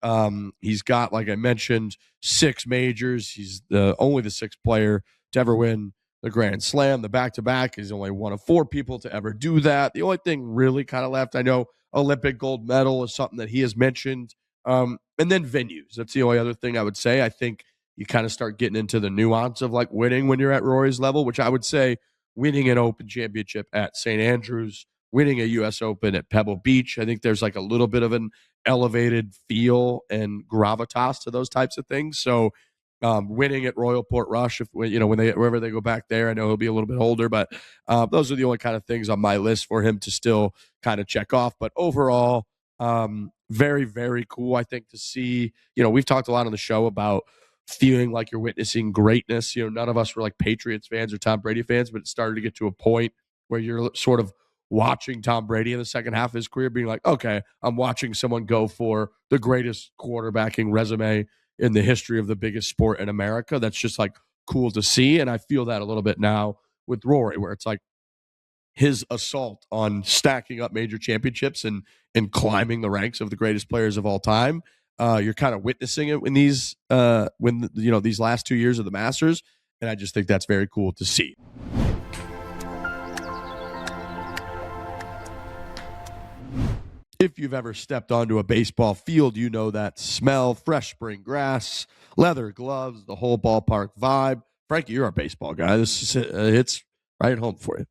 He's got, like I mentioned, 6 majors. He's only the 6th player to ever win the Grand Slam, the back-to-back. He's only one of 4 people to ever do that. The only thing really kind of left, I know Olympic gold medal is something that he has mentioned. And then venues. That's the only other thing I would say. I think you kind of start getting into the nuance of like winning when you're at Rory's level, which I would say winning an Open Championship at St. Andrews, winning a U.S. Open at Pebble Beach. I think there's like a little bit of an elevated feel and gravitas to those types of things. So winning at Royal Portrush, whenever they go back there, I know he'll be a little bit older, but those are the only kind of things on my list for him to still kind of check off. But overall, very, very cool, I think, to see. You know, we've talked a lot on the show about feeling like you're witnessing greatness. You know, none of us were like Patriots fans or Tom Brady fans, but it started to get to a point where you're sort of watching Tom Brady in the second half of his career being like, okay, I'm watching someone go for the greatest quarterbacking resume in the history of the biggest sport in America. That's just like cool to see. And I feel that a little bit now with Rory, where it's like his assault on stacking up major championships and climbing the ranks of the greatest players of all time. You're kind of witnessing it in these these last 2 years of the Masters, and I just think that's very cool to see. If you've ever stepped onto a baseball field, you know that smell: fresh spring grass, leather gloves, the whole ballpark vibe. Frankie, you're our baseball guy. This hits right home for you.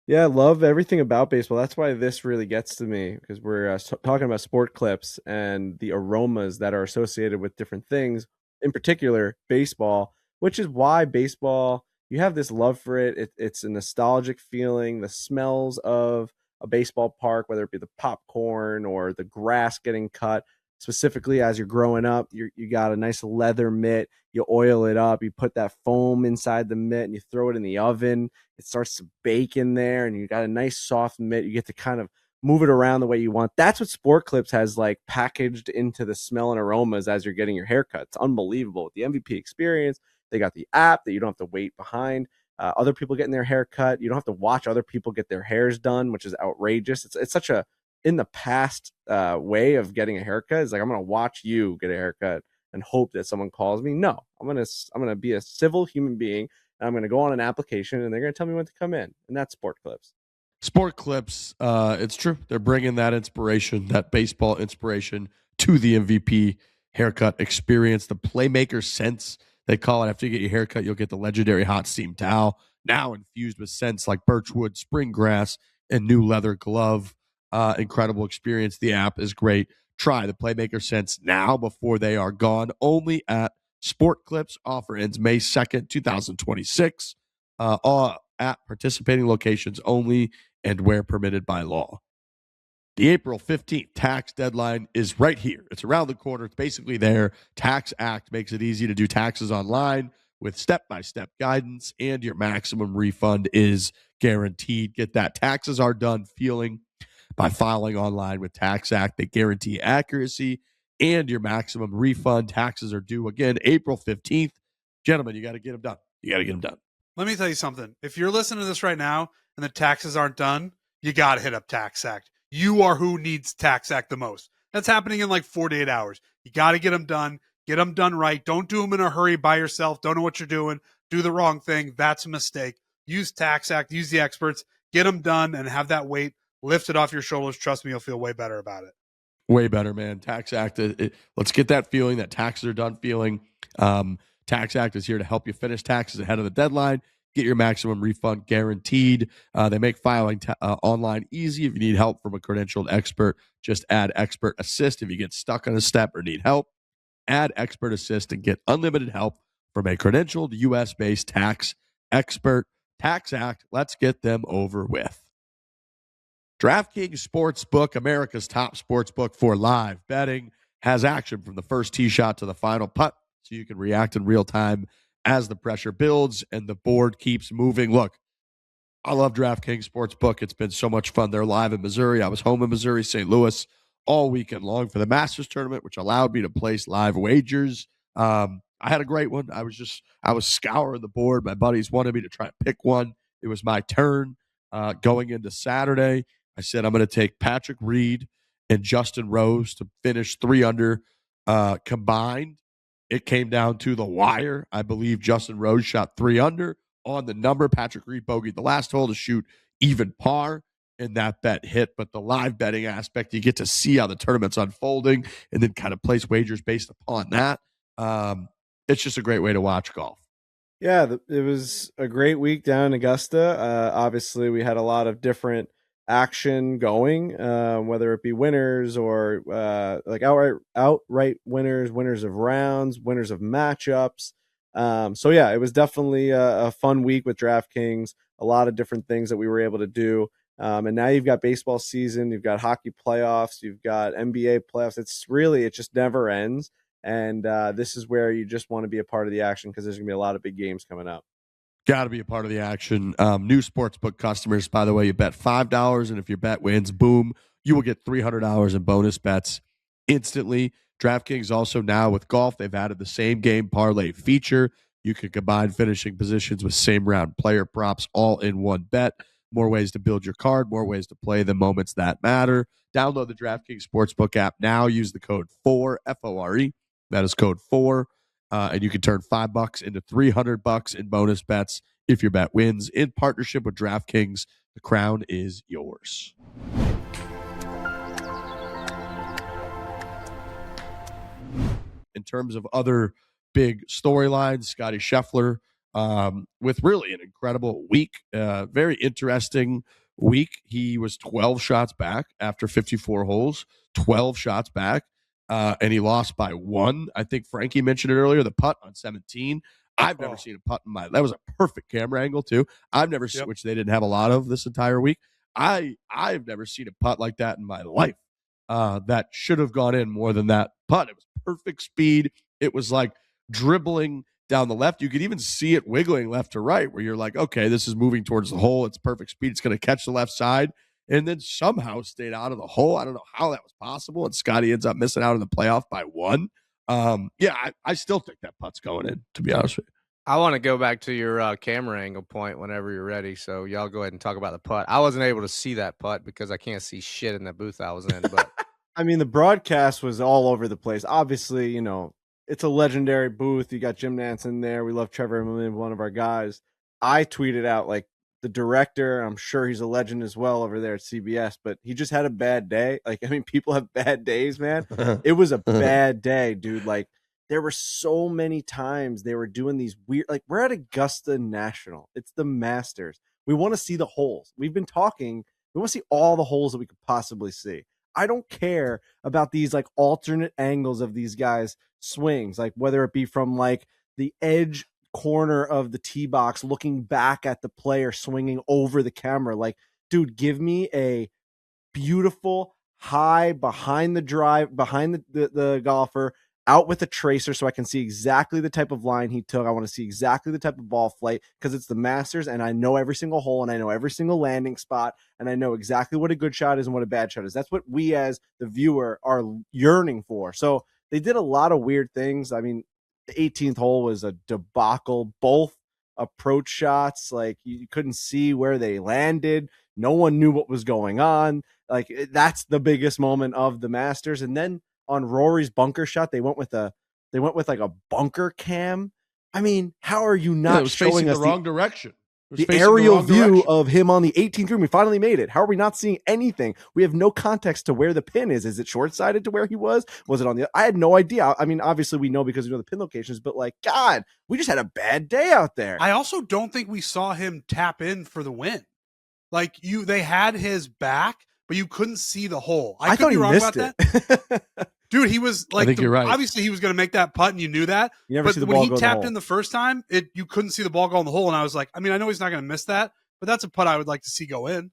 Yeah, I love everything about baseball. That's why this really gets to me, because we're talking about sport clips and the aromas that are associated with different things, in particular baseball, which is why baseball, you have this love for it. It's a nostalgic feeling, the smells of a baseball park, whether it be the popcorn or the grass getting cut. Specifically, as you're growing up, you got a nice leather mitt, you oil it up, you put that foam inside the mitt, and you throw it in the oven. It starts to bake in there, and you got a nice soft mitt. You get to kind of move it around the way you want. That's what Sport Clips has like packaged into the smell and aromas as you're getting your haircut. It's unbelievable. With the MVP experience, they got the app that you don't have to wait behind. Other people getting their hair cut. You don't have to watch other people get their hairs done, which is outrageous. It's such a in the past way of getting a haircut. Is like, I'm going to watch you get a haircut and hope that someone calls me. No, I'm going to be a civil human being, and I'm going to go on an application, and they're going to tell me when to come in. And that's Sport Clips. Sport Clips, it's true. They're bringing that inspiration, that baseball inspiration, to the MVP haircut experience. The playmaker sense, they call it. After you get your haircut, you'll get the legendary hot steam towel, now infused with scents like birchwood, spring grass, and new leather glove. Incredible experience. The app is great. Try the Playmaker Sense now before they are gone. Only at Sport Clips. Offer ends May 2nd, 2026. All at participating locations only and where permitted by law. The April 15th tax deadline is right here. It's around the corner. It's basically there. Tax Act makes it easy to do taxes online with step-by-step guidance, and your maximum refund is guaranteed. Get that taxes are done feeling by filing online with Tax Act. They guarantee accuracy and your maximum refund. Taxes are due again April 15th. Gentlemen, you got to get them done. You got to get them done. Let me tell you something. If you're listening to this right now and the taxes aren't done, you got to hit up Tax Act. You are who needs Tax Act the most. That's happening in like 48 hours. You got to get them done. Get them done right. Don't do them in a hurry by yourself. Don't know what you're doing. Do the wrong thing. That's a mistake. Use Tax Act. Use the experts. Get them done and have that weight lifted off your shoulders. Trust me, you'll feel way better about it. Way better, man. Tax Act. Let's get that feeling, that taxes are done feeling. Tax Act is here to help you finish taxes ahead of the deadline. Get your maximum refund guaranteed. They make filing online easy. If you need help from a credentialed expert, just add Expert Assist. If you get stuck on a step or need help, add Expert Assist and get unlimited help from a credentialed U.S.-based tax expert. Tax Act, let's get them over with. DraftKings Sportsbook, America's top sportsbook for live betting, has action from the first tee shot to the final putt, so you can react in real time as the pressure builds and the board keeps moving. Look, I love DraftKings Sportsbook. It's been so much fun. They're live in Missouri. I was home in Missouri, St. Louis, all weekend long for the Masters tournament, which allowed me to place live wagers. I had a great one. I was scouring the board. My buddies wanted me to try and pick one. It was my turn going into Saturday. I said I'm going to take Patrick Reed and Justin Rose to finish 3 under combined. It came down to the wire. I believe Justin Rose shot 3 under on the number. Patrick Reed bogeyed the last hole to shoot even par, and that bet hit. But the live betting aspect, you get to see how the tournament's unfolding and then kind of place wagers based upon that. It's just a great way to watch golf. Yeah, it was a great week down in Augusta. Obviously, we had a lot of different action going, whether it be winners or like outright winners, winners of rounds, winners of matchups. So yeah, it was definitely a fun week with DraftKings. A lot of different things that we were able to do. And now you've got baseball season, you've got hockey playoffs, you've got NBA playoffs. It just never ends. And this is where you just want to be a part of the action because there's going to be a lot of big games coming up. Got to be a part of the action. New sportsbook customers, by the way, you bet $5, and if your bet wins, boom, you will get $300 in bonus bets instantly. DraftKings also now with golf, they've added the same game parlay feature. You can combine finishing positions with same round player props all in one bet. More ways to build your card, more ways to play the moments that matter. Download the DraftKings Sportsbook app now. Use the code FORE, F-O-R-E. That is code FORE. And you can turn $5 into $300 in bonus bets if your bet wins. In partnership with DraftKings, the crown is yours. In terms of other big storylines, Scotty Scheffler with really an incredible week, very interesting week. He was 12 shots back after 54 holes, 12 shots back. And he lost by 1. I think Frankie mentioned it earlier, the putt on 17. I've never seen a putt in that was a perfect camera angle too. I've never seen, which they didn't have a lot of this entire week. I've never seen a putt like that in my life. That should have gone in more than that putt. It was perfect speed. It was like dribbling down the left. You could even see it wiggling left to right where you're like, okay, this is moving towards the hole. It's perfect speed. It's going to catch the left side. And then somehow stayed out of the hole. I don't know how that was possible. And Scotty ends up missing out in the playoff by 1. I still think that putt's going in, to be honest with you. I want to go back to your camera angle point whenever you're ready. So y'all go ahead and talk about the putt. I wasn't able to see that putt because I can't see shit in the booth I was in. But I mean, the broadcast was all over the place. Obviously, it's a legendary booth. You got Jim Nantz in there. We love Trevor Immelman, one of our guys. I tweeted out like the director. I'm sure he's a legend as well over there at CBS, but he just had a bad day. Like, I mean, people have bad days, man. It was a bad day, dude. Like, there were so many times they were doing these weird, like, we're at Augusta National. It's the Masters. We want to see the holes. We've been talking. We want to see all the holes that we could possibly see. I don't care about these like alternate angles of these guys' swings, like whether it be from like the edge corner of the tee box looking back at the player swinging over the camera. Like, dude, give me a beautiful high behind the golfer, out with a tracer so I can see exactly the type of line he took. I want to see exactly the type of ball flight because it's the Masters and I know every single hole and I know every single landing spot and I know exactly what a good shot is and what a bad shot is. That's what we as the viewer are yearning for. So they did a lot of weird things. I mean, the 18th hole was a debacle. Both approach shots, like you couldn't see where they landed. No one knew what was going on. Like that's the biggest moment of the Masters. And then on Rory's bunker shot, they went with like a bunker cam. I mean, how are you not it was showing facing us the wrong direction? the aerial view of him on the 18th green? We finally made it. How are we not seeing anything? We have no context to where the pin is. Is it short-sided to where he was? Was it on the? I had no idea. I mean, obviously we know because we know the pin locations, but like, God, we just had a bad day out there. I also don't think we saw him tap in for the win. Like they had his back, but you couldn't see the hole. I could be wrong about that. Dude, he was like, you're right. Obviously he was going to make that putt and you knew that. You never but see the when ball he go in the tapped hole. in the first time, you couldn't see the ball go in the hole. And I was like, I mean, I know he's not going to miss that, but that's a putt I would like to see go in.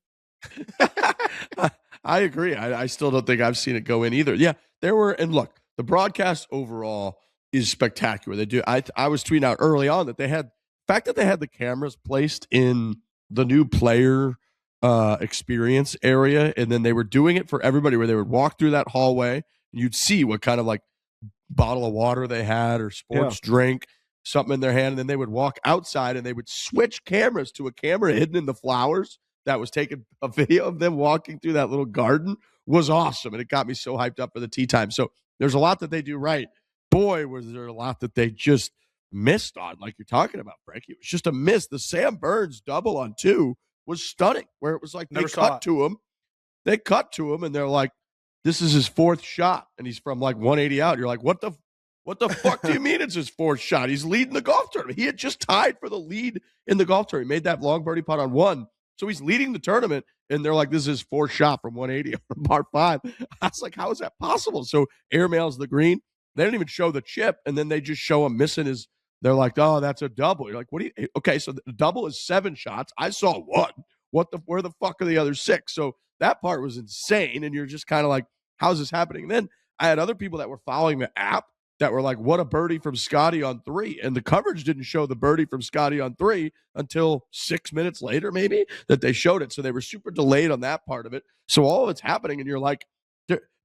I agree. I still don't think I've seen it go in either. Yeah, there were, and look, the broadcast overall is spectacular. They do. I was tweeting out early on that the fact that they had the cameras placed in the new player experience area, and then they were doing it for everybody where they would walk through that hallway and you'd see what kind of like bottle of water they had or sports drink, something in their hand, and then they would walk outside and they would switch cameras to a camera hidden in the flowers that was taking a video of them walking through that little garden. Was awesome, and it got me so hyped up for the tee time. So there's a lot that they do right. Boy, was there a lot that they just missed on, like you're talking about, Frankie. It was just a miss. The Sam Burns double on 2 was stunning, where it was like they cut to him. They cut to him, and they're like, this is his 4th shot, and he's from like 180 out. You're like, what the fuck do you mean it's his 4th shot? He's leading the golf tournament. He had just tied for the lead in the golf tournament. He made that long birdie putt on 1. So he's leading the tournament, and they're like, this is his 4th shot from 180 on par 5. I was like, how is that possible? So airmails the green. They didn't even show the chip, and then they just show him missing his. They're like, oh, that's a double. You're like, what do you? Okay, so the double is 7 shots. I saw 1. Where the fuck are the other 6? So that part was insane, and you're just kind of like, how's this happening? And then I had other people that were following the app that were like, what a birdie from Scotty on 3. And the coverage didn't show the birdie from Scotty on 3 until 6 minutes later, maybe, that they showed it. So they were super delayed on that part of it. So all of it's happening, and you're like,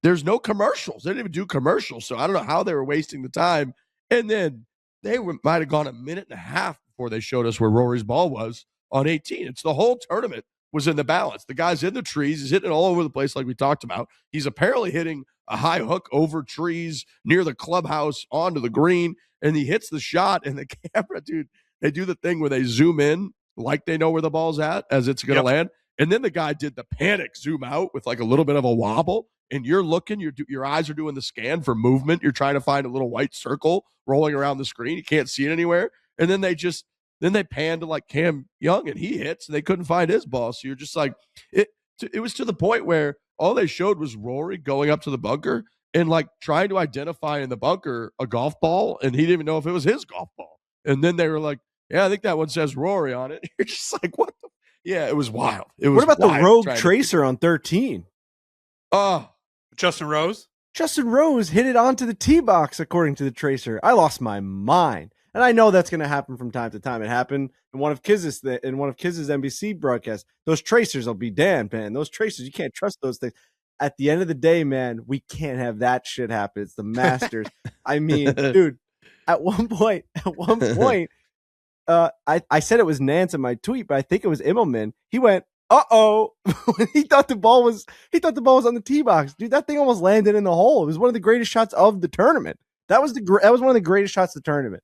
there's no commercials. They didn't even do commercials. So I don't know how they were wasting the time. And then they might have gone a minute and a half before they showed us where Rory's ball was on 18. It's the whole tournament was in the balance. The guy's in the trees. He's hitting it all over the place like we talked about. He's apparently hitting a high hook over trees near the clubhouse onto the green, and he hits the shot, and the camera, dude, they do the thing where they zoom in like they know where the ball's at as it's going to land. And then the guy did the panic zoom out with like a little bit of a wobble, and you're looking, your eyes are doing the scan for movement. You're trying to find a little white circle rolling around the screen. You can't see it anywhere. And then they pan to like Cam Young, and he hits, and they couldn't find his ball. So you're just like, it was to the point where all they showed was Rory going up to the bunker and like trying to identify in the bunker a golf ball, and he didn't even know if it was his golf ball. And then they were like, yeah, I think that one says Rory on it. You're just like, what the? Yeah, it was wild. It was. What about the rogue tracer on 13? Justin Rose? Justin Rose hit it onto the tee box, according to the tracer. I lost my mind. And I know that's going to happen from time to time. It happened in one of Kiz's NBC broadcasts. Those tracers will be damned, man. Those tracers, you can't trust those things. At the end of the day, man, we can't have that shit happen. It's the Masters. I mean, dude, at one point, I said it was Nance in my tweet, but I think it was Immelman. He went, uh-oh. he thought the ball was on the tee box. Dude, that thing almost landed in the hole. It was one of the greatest shots of the tournament. That was one of the greatest shots of the tournament.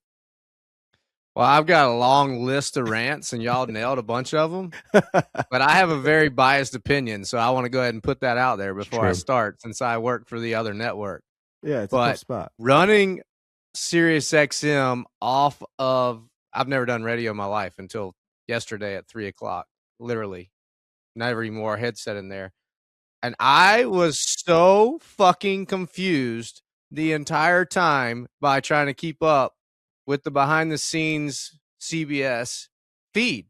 Well, I've got a long list of rants, and y'all nailed a bunch of them. But I have a very biased opinion, so I want to go ahead and put that out there before I start, since I work for the other network. Yeah, it's a tough spot. Running SiriusXM off of – I've never done radio in my life until yesterday at 3 o'clock, literally. Never even wore a headset in there. And I was so fucking confused the entire time by trying to keep up with the behind-the-scenes CBS feed.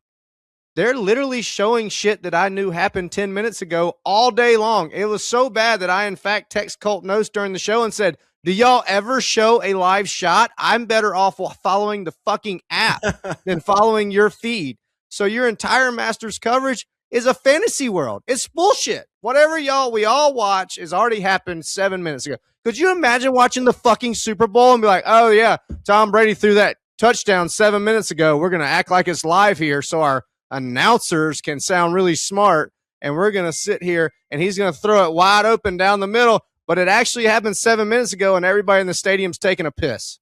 They're literally showing shit that I knew happened 10 minutes ago all day long. It was so bad that I, in fact, text Colt Nose during the show and said, do y'all ever show a live shot? I'm better off following the fucking app than following your feed. So your entire Masters coverage is a fantasy world. It's bullshit. Whatever we all watch has already happened 7 minutes ago. Could you imagine watching the fucking Super Bowl and be like, oh yeah, Tom Brady threw that touchdown 7 minutes ago. We're going to act like it's live here so our announcers can sound really smart, and we're going to sit here and he's going to throw it wide open down the middle, but it actually happened 7 minutes ago and everybody in the stadium's taking a piss.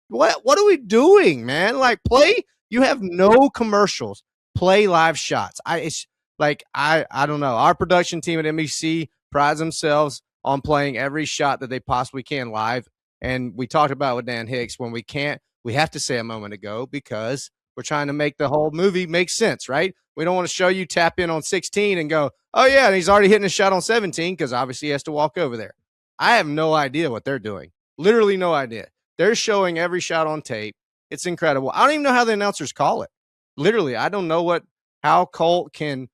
What are we doing, man? Like, play. You have no commercials. Play live shots. I don't know. Our production team at NBC prides themselves on playing every shot that they possibly can live, and we talked about with Dan Hicks, when we can't, we have to say a moment ago because we're trying to make the whole movie make sense, right? We don't want to show you tap in on 16 and go, oh, yeah, and he's already hitting a shot on 17 because obviously he has to walk over there. I have no idea what they're doing. Literally no idea. They're showing every shot on tape. It's incredible. I don't even know how the announcers call it. Literally, I don't know how Colt can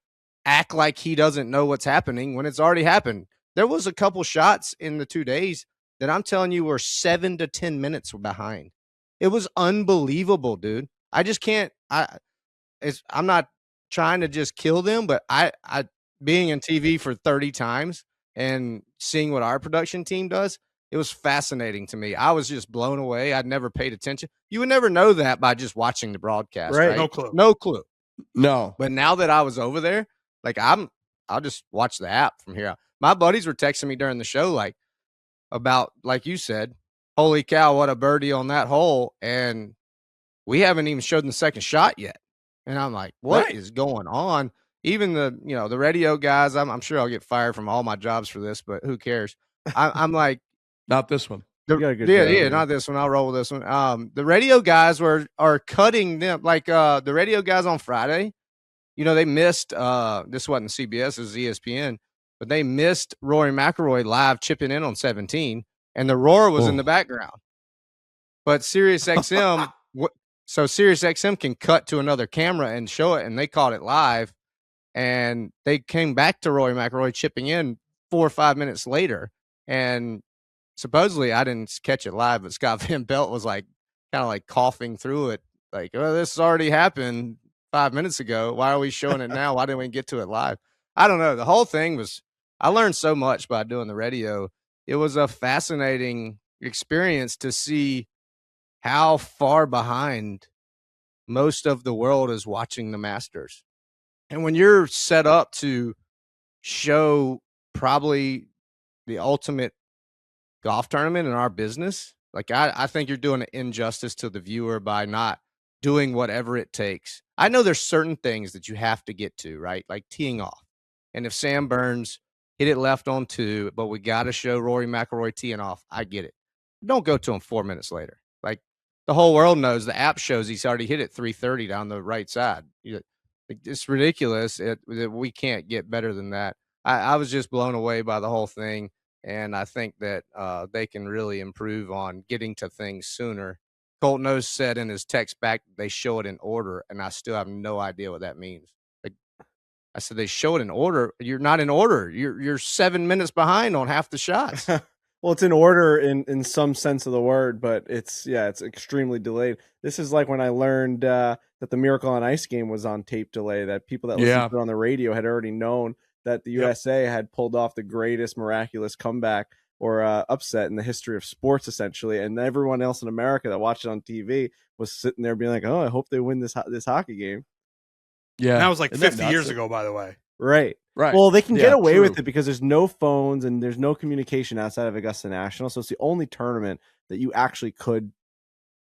act like he doesn't know what's happening when it's already happened. There was a couple shots in the 2 days that I'm telling you were 7 to 10 minutes behind. It was unbelievable, dude. I just can't. I'm not trying to just kill them, but I being in TV for 30 times and seeing what our production team does, it was fascinating to me. I was just blown away. I'd never paid attention. You would never know that by just watching the broadcast, right? No clue. No clue. No. But now that I was over there, like I'll just watch the app from here out. My buddies were texting me during the show, like about, like you said, holy cow, what a birdie on that hole. And we haven't even showed the second shot yet. And I'm like, what is going on? Even the radio guys, I'm sure I'll get fired from all my jobs for this, but who cares? I'm like, not this one. Yeah, not this one. I'll roll with this one. The radio guys are cutting them, like the radio guys on Friday. They missed this wasn't CBS, it was ESPN, but they missed Rory McIlroy live chipping in on 17, and the roar was in the background. But SiriusXM, so SiriusXM can cut to another camera and show it, and they caught it live, and they came back to Rory McIlroy chipping in 4 or 5 minutes later, and supposedly I didn't catch it live, but Scott Van Pelt was like kind of like coughing through it, like, oh, this has already happened 5 minutes ago. Why are we showing it now? Why didn't we get to it live? I don't know. The whole thing was, I learned so much by doing the radio. It was a fascinating experience to see how far behind most of the world is watching the Masters. And when you're set up to show probably the ultimate golf tournament in our business, like I think you're doing an injustice to the viewer by not doing whatever it takes. I know there's certain things that you have to get to, right? Like teeing off. And if Sam Burns hit it left on 2, but we got to show Rory McIlroy teeing off, I get it. Don't go to him 4 minutes later. Like, the whole world knows, the app shows he's already hit it 330 down the right side. It's ridiculous that we can't get better than that. I was just blown away by the whole thing, and I think that they can really improve on getting to things sooner. Colt Nose said in his text back they show it in order, and I still have no idea what that means. Like, I said they show it in order. You're not in order. You're 7 minutes behind on half the shots. Well, it's in order in some sense of the word, but it's extremely delayed. This is like when I learned that the Miracle on Ice game was on tape delay, that people that listened to it on the radio had already known that the USA had pulled off the greatest miraculous comeback or upset in the history of sports, essentially. And everyone else in America that watched it on TV was sitting there being like, oh, I hope they win this hockey game. Yeah. And that was like 50 years ago, by the way. Right. Well, they can get away with it because there's no phones and there's no communication outside of Augusta National. So it's the only tournament that you actually could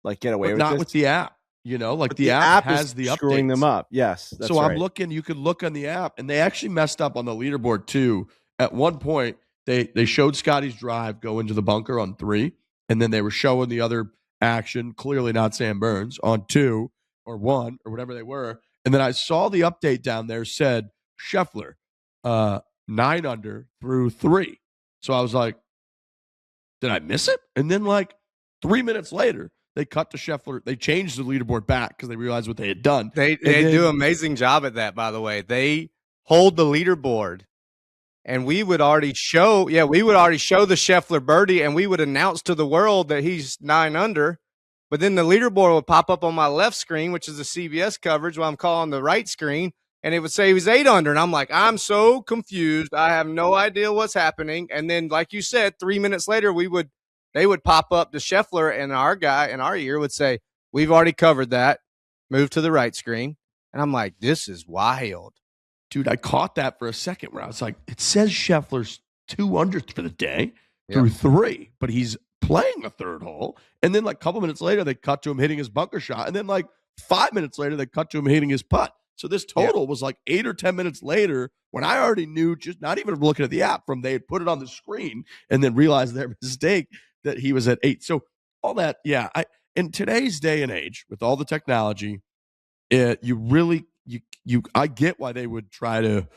like get away with. Not with the app, like the app has the updates. Screwing them up. Yes. That's so I'm looking, you could look on the app, and they actually messed up on the leaderboard too. At one point, they showed Scotty's drive go into the bunker on 3, and then they were showing the other action, clearly not Sam Burns, on 2 or 1 or whatever they were. And then I saw the update down there said Scheffler, 9 under through 3. So I was like, did I miss it? And then like 3 minutes later, they cut to Scheffler. They changed the leaderboard back because they realized what they had done. They do an amazing job at that, by the way. They hold the leaderboard, and we would already show the Scheffler birdie, and we would announce to the world that he's 9 under. But then the leaderboard would pop up on my left screen, which is the CBS coverage, while I'm calling the right screen, and it would say he was 8 under. And I'm like, I'm so confused. I have no idea what's happening. And then, like you said, 3 minutes later, they would pop up to Scheffler, and our guy in our ear would say, we've already covered that. Move to the right screen. And I'm like, this is wild. Dude, I caught that for a second where I was like, it says Scheffler's 2 under for the day through 3, but he's playing a third hole. And then like a couple minutes later, they cut to him hitting his bunker shot. And then like 5 minutes later, they cut to him hitting his putt. So this total was like 8 or 10 minutes later when I already knew, just not even looking at the app, from they had put it on the screen and then realized their mistake that he was at 8. So all that, in today's day and age, with all the technology, I get why they would try to,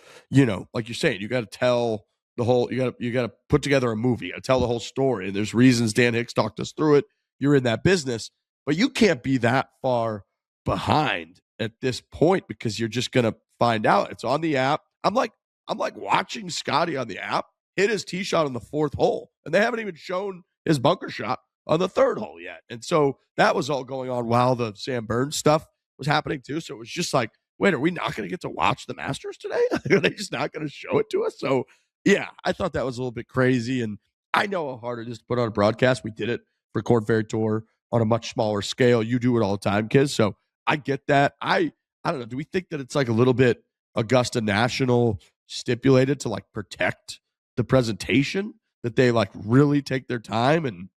like you're saying, you got to tell the whole, you got to put together a movie, you got to tell the whole story. And there's reasons. Dan Hicks talked us through it. You're in that business, but you can't be that far behind at this point because you're just going to find out. It's on the app. I'm like watching Scotty on the app hit his tee shot on the 4th hole, and they haven't even shown his bunker shot on the 3rd hole yet. And so that was all going on while the Sam Burns stuff was happening too. So it was just like, wait, are we not going to get to watch the Masters today? Are they just not going to show it to us? So yeah, I thought that was a little bit crazy. And I know how hard it is to put on a broadcast. We did it for Corn Ferry Tour on a much smaller scale. You do it all the time, kids. So I get that. I don't know. Do we think that it's like a little bit Augusta National stipulated to like protect the presentation, that they like really take their time and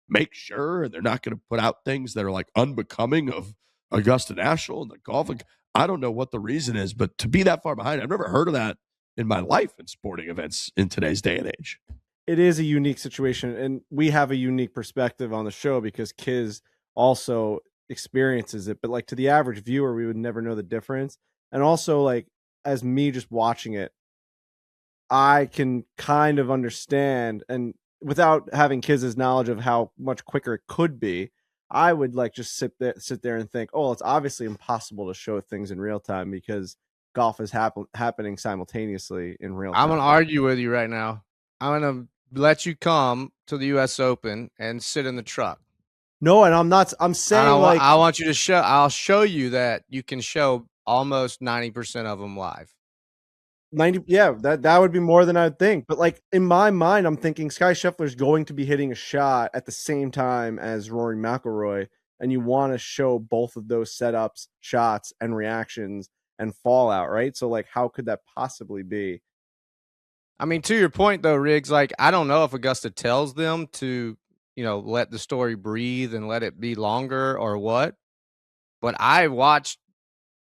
make sure, and they're not going to put out things that are like unbecoming of Augusta National and the golf? I don't know what the reason is, but to be that far behind, I've never heard of that in my life in sporting events in today's day and age. It is a unique situation, and we have a unique perspective on the show because Kiz also experiences it. But like to the average viewer, we would never know the difference. And also, like, as me just watching it, I can kind of understand, and without having Kiz's knowledge of how much quicker it could be, I would like just sit there and think, oh, it's obviously impossible to show things in real time because golf is happening simultaneously in real time. I'm going to argue with you right now. I'm going to let you come to the U.S. Open and sit in the truck. No, and I'm not. I'm saying I want you to show. I'll show you that you can show almost 90% of them live. 90, yeah, that would be more than I'd think. But like in my mind, I'm thinking Sky Scheffler's going to be hitting a shot at the same time as Rory McIlroy, and you want to show both of those setups, shots, and reactions and fallout, right? So like, how could that possibly be? I mean, to your point though, Riggs, like I don't know if Augusta tells them to, let the story breathe and let it be longer or what. But I watched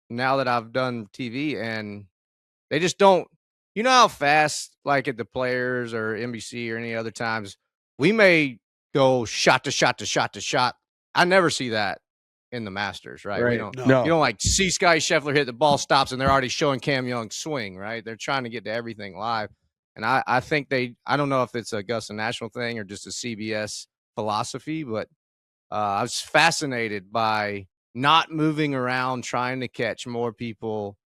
now that I've done TV, and they just don't. You know how fast, like at the Players or NBC or any other times, we may go shot to shot to shot to shot. I never see that in the Masters, right? Right. We don't. No. You don't like see Sky Scheffler hit the ball, stops, and they're already showing Cam Young swing, right? They're trying to get to everything live. And I think I don't know if it's a Augusta National thing or just a CBS philosophy, but I was fascinated by not moving around trying to catch more people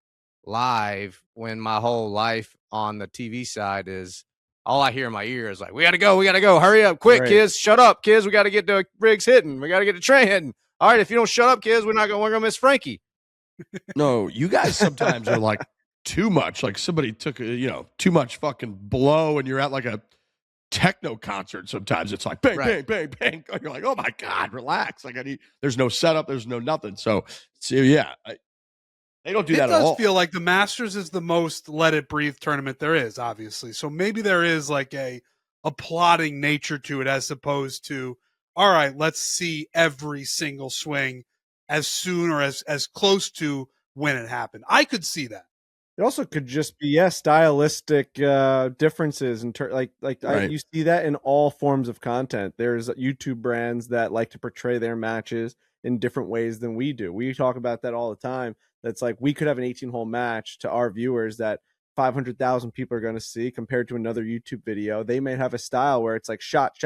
live when my whole life on the TV side is all I hear in my ear is like, we got to go, hurry up, quick, Right. kids, shut up, kids, we got to get the Riggs hitting, we got to get the Trey hitting. All right, if you don't shut up, kids, we're gonna miss Frankie. No, you guys sometimes are like too much. Like somebody took too much fucking blow, and you're at like a techno concert. Sometimes it's like bang, Right. bang, bang, bang. You're like, oh my god, relax. Like there's no setup, there's no nothing. So yeah, they don't do that at all. It does feel like the Masters is the most let it breathe tournament there is, obviously. So maybe there is like a plotting nature to it, as opposed to, all right, let's see every single swing as soon or as close to when it happened. I could see that. It also could just be stylistic differences in Right. you see that in all forms of content. There's YouTube brands that like to portray their matches in different ways than we do. We talk about that all the time. That's like we could have an 18-hole match to our viewers that 500,000 people are going to see compared to another YouTube video. They may have a style where it's like shot,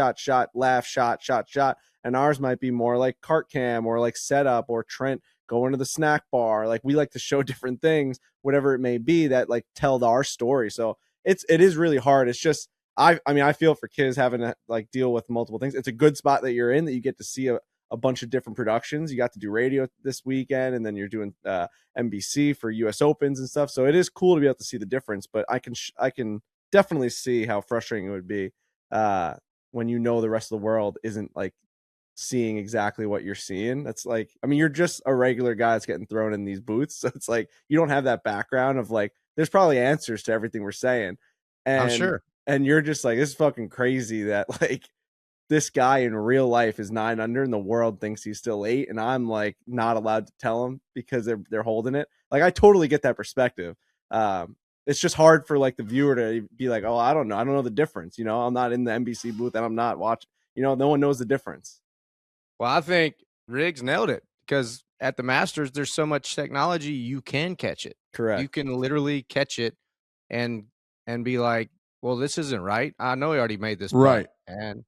laugh, shot. And ours might be more like cart cam or like setup or Trent going to the snack bar. Like we like to show different things, whatever it may be, that like tell our story. So it is really hard. It's just, I mean, I feel for kids having to like deal with multiple things. It's a good spot that you're in, that you get to see a bunch of different productions. You got to do radio this weekend, and then you're doing NBC for US Opens and stuff. So it is cool to be able to see the difference, but I can definitely see how frustrating it would be when you know the rest of the world isn't like seeing exactly what you're seeing. That's like, I mean, you're just a regular guy that's getting thrown in these booths. So it's like, you don't have that background of like, there's probably answers to everything we're saying. And, I'm sure. And you're just like, this is fucking crazy that like this guy in real life is 9 under and the world thinks he's still 8. And I'm like, not allowed to tell him because they're holding it. Like, I totally get that perspective. It's just hard for like the viewer to be like, oh, I don't know the difference. You know, I'm not in the NBC booth and I'm not watching, you know, no one knows the difference. Well, I think Riggs nailed it, because at the Masters, there's so much technology, you can catch it. Correct. You can literally catch it and be like, well, this isn't right. I know he already made this putt. Right. And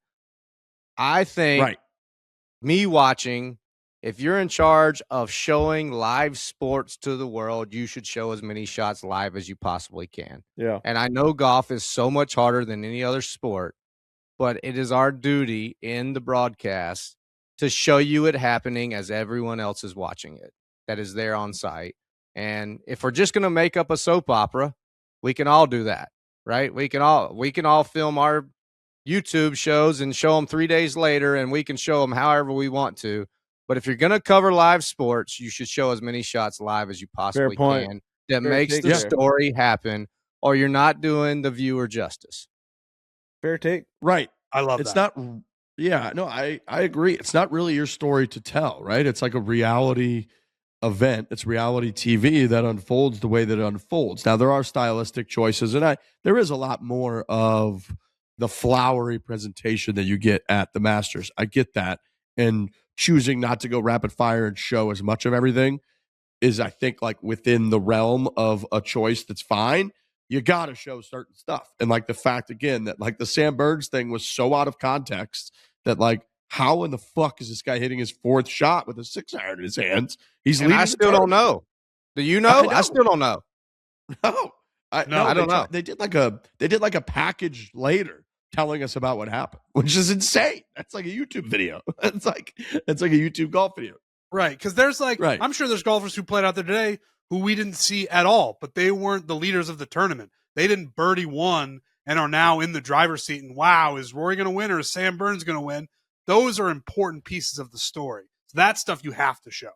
I think me watching, if you're in charge of showing live sports to the world, you should show as many shots live as you possibly can. Yeah. And I know golf is so much harder than any other sport, but it is our duty in the broadcast to show you it happening as everyone else is watching it that is there on site. And if we're just going to make up a soap opera, we can all do that, right? We can all film our YouTube shows and show them 3 days later, and we can show them however we want to. But if you're going to cover live sports, you should show as many shots live as you possibly can that makes the story happen, or you're not doing the viewer justice. Fair take. Right. I love it's that. Not, yeah, no, I agree. It's not really your story to tell, right? It's like a reality event. It's reality TV that unfolds the way that it unfolds. Now, there are stylistic choices, and there is a lot more of the flowery presentation that you get at the Masters. I get that. And choosing not to go rapid fire and show as much of everything is, I think, like within the realm of a choice that's fine. You got to show certain stuff. And like the fact, again, that like the Sam Burns thing was so out of context that like, how in the fuck is this guy hitting his 4th shot with a 6-iron in his hands? He's leading. I still don't know. Do you know? I still don't know. No, I don't know. They did like a package later telling us about what happened, which is insane. That's like a YouTube video. It's like a YouTube golf video. Right, because there's like, I'm sure there's golfers who played out there today who we didn't see at all, but they weren't the leaders of the tournament. They didn't birdie one and are now in the driver's seat. And wow, is Rory going to win or is Sam Burns going to win? Those are important pieces of the story. So that stuff you have to show.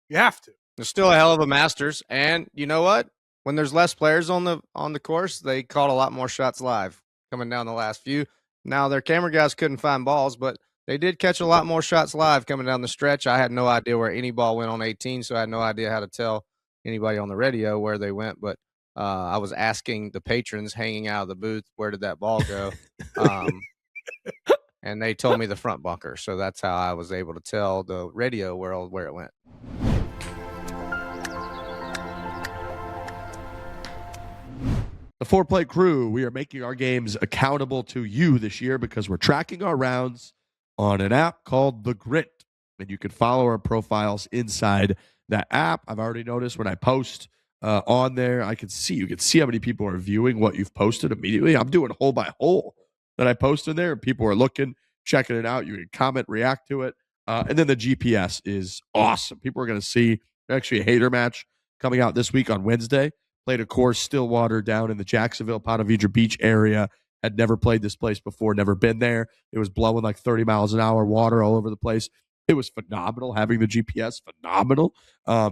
You have to. There's still a hell of a Masters, and you know what? When there's less players on the course, they caught a lot more shots live coming down the last few. Now their camera guys couldn't find balls, but they did catch a lot more shots live coming down the stretch. I had no idea where any ball went on 18, so I had no idea how to tell anybody on the radio where they went. But I was asking the patrons hanging out of the booth, where did that ball go? And they told me the front bunker. So that's how I was able to tell the radio world where it went. The Fore Play crew, we are making our games accountable to you this year because we're tracking our rounds on an app called The Grit. And you can follow our profiles inside that app. I've already noticed when I post on there, you can see how many people are viewing what you've posted immediately. I'm doing hole by hole that I post in there. People are looking, checking it out. You can comment, react to it. And then the GPS is awesome. People are going to see actually a hater match coming out this week on Wednesday. Played a course, Stillwater, down in the Jacksonville, Ponte Vedra Beach area. Had never played this place before, never been there. It was blowing like 30 miles an hour, water all over the place. It was phenomenal having the GPS, phenomenal.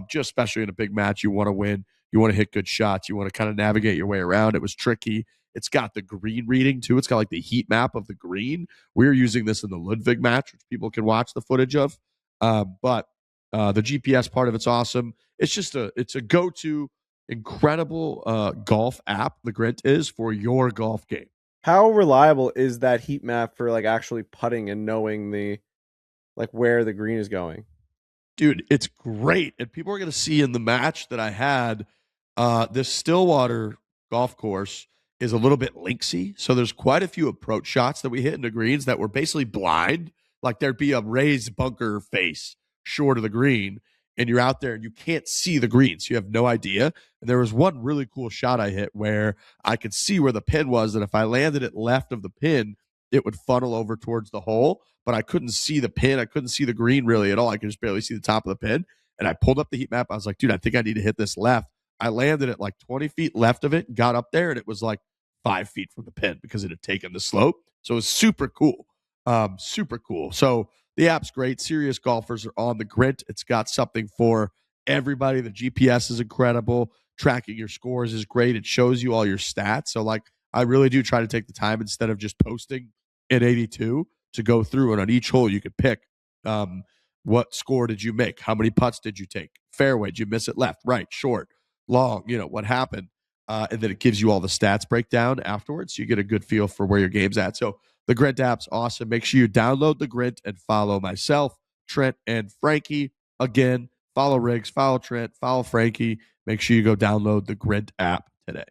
Just especially in a big match, you want to win. You want to hit good shots. You want to kind of navigate your way around. It was tricky. It's got the green reading, too. It's got like the heat map of the green. We're using this in the Ludwig match, which people can watch the footage of. But the GPS part of it's awesome. It's a go-to incredible golf app, the Grit is, for your golf game. How reliable is that heat map for like actually putting and knowing where the green is going? Dude, it's great. And people are going to see in the match that I had this Stillwater golf course is a little bit linksy. So there's quite a few approach shots that we hit into greens that were basically blind. Like there'd be a raised bunker face short of the green, and you're out there and you can't see the greens. You have no idea. And there was one really cool shot I hit where I could see where the pin was, and if I landed it left of the pin, it would funnel over towards the hole, but I couldn't see the pin. I couldn't see the green really at all. I could just barely see the top of the pin. And I pulled up the heat map. I was like, dude, I think I need to hit this left. I landed at like 20 feet left of it, got up there, and it was like 5 feet from the pin because it had taken the slope. So it was super cool. Super cool. So the app's great. Serious golfers are on the grid. It's got something for everybody. The GPS is incredible. Tracking your scores is great. It shows you all your stats. So like I really do try to take the time instead of just posting at 82 to go through, and on each hole you could pick what score did you make, how many putts did you take, fairway, did you miss it left, right, short, long, what happened, and then it gives you all the stats breakdown afterwards. So you get a good feel for where your game's at. So the Grint app's awesome. Make sure you download the Grint and follow myself, Trent, and Frankie. Again, follow Riggs, follow Trent, follow Frankie. Make sure you go download the Grint app today.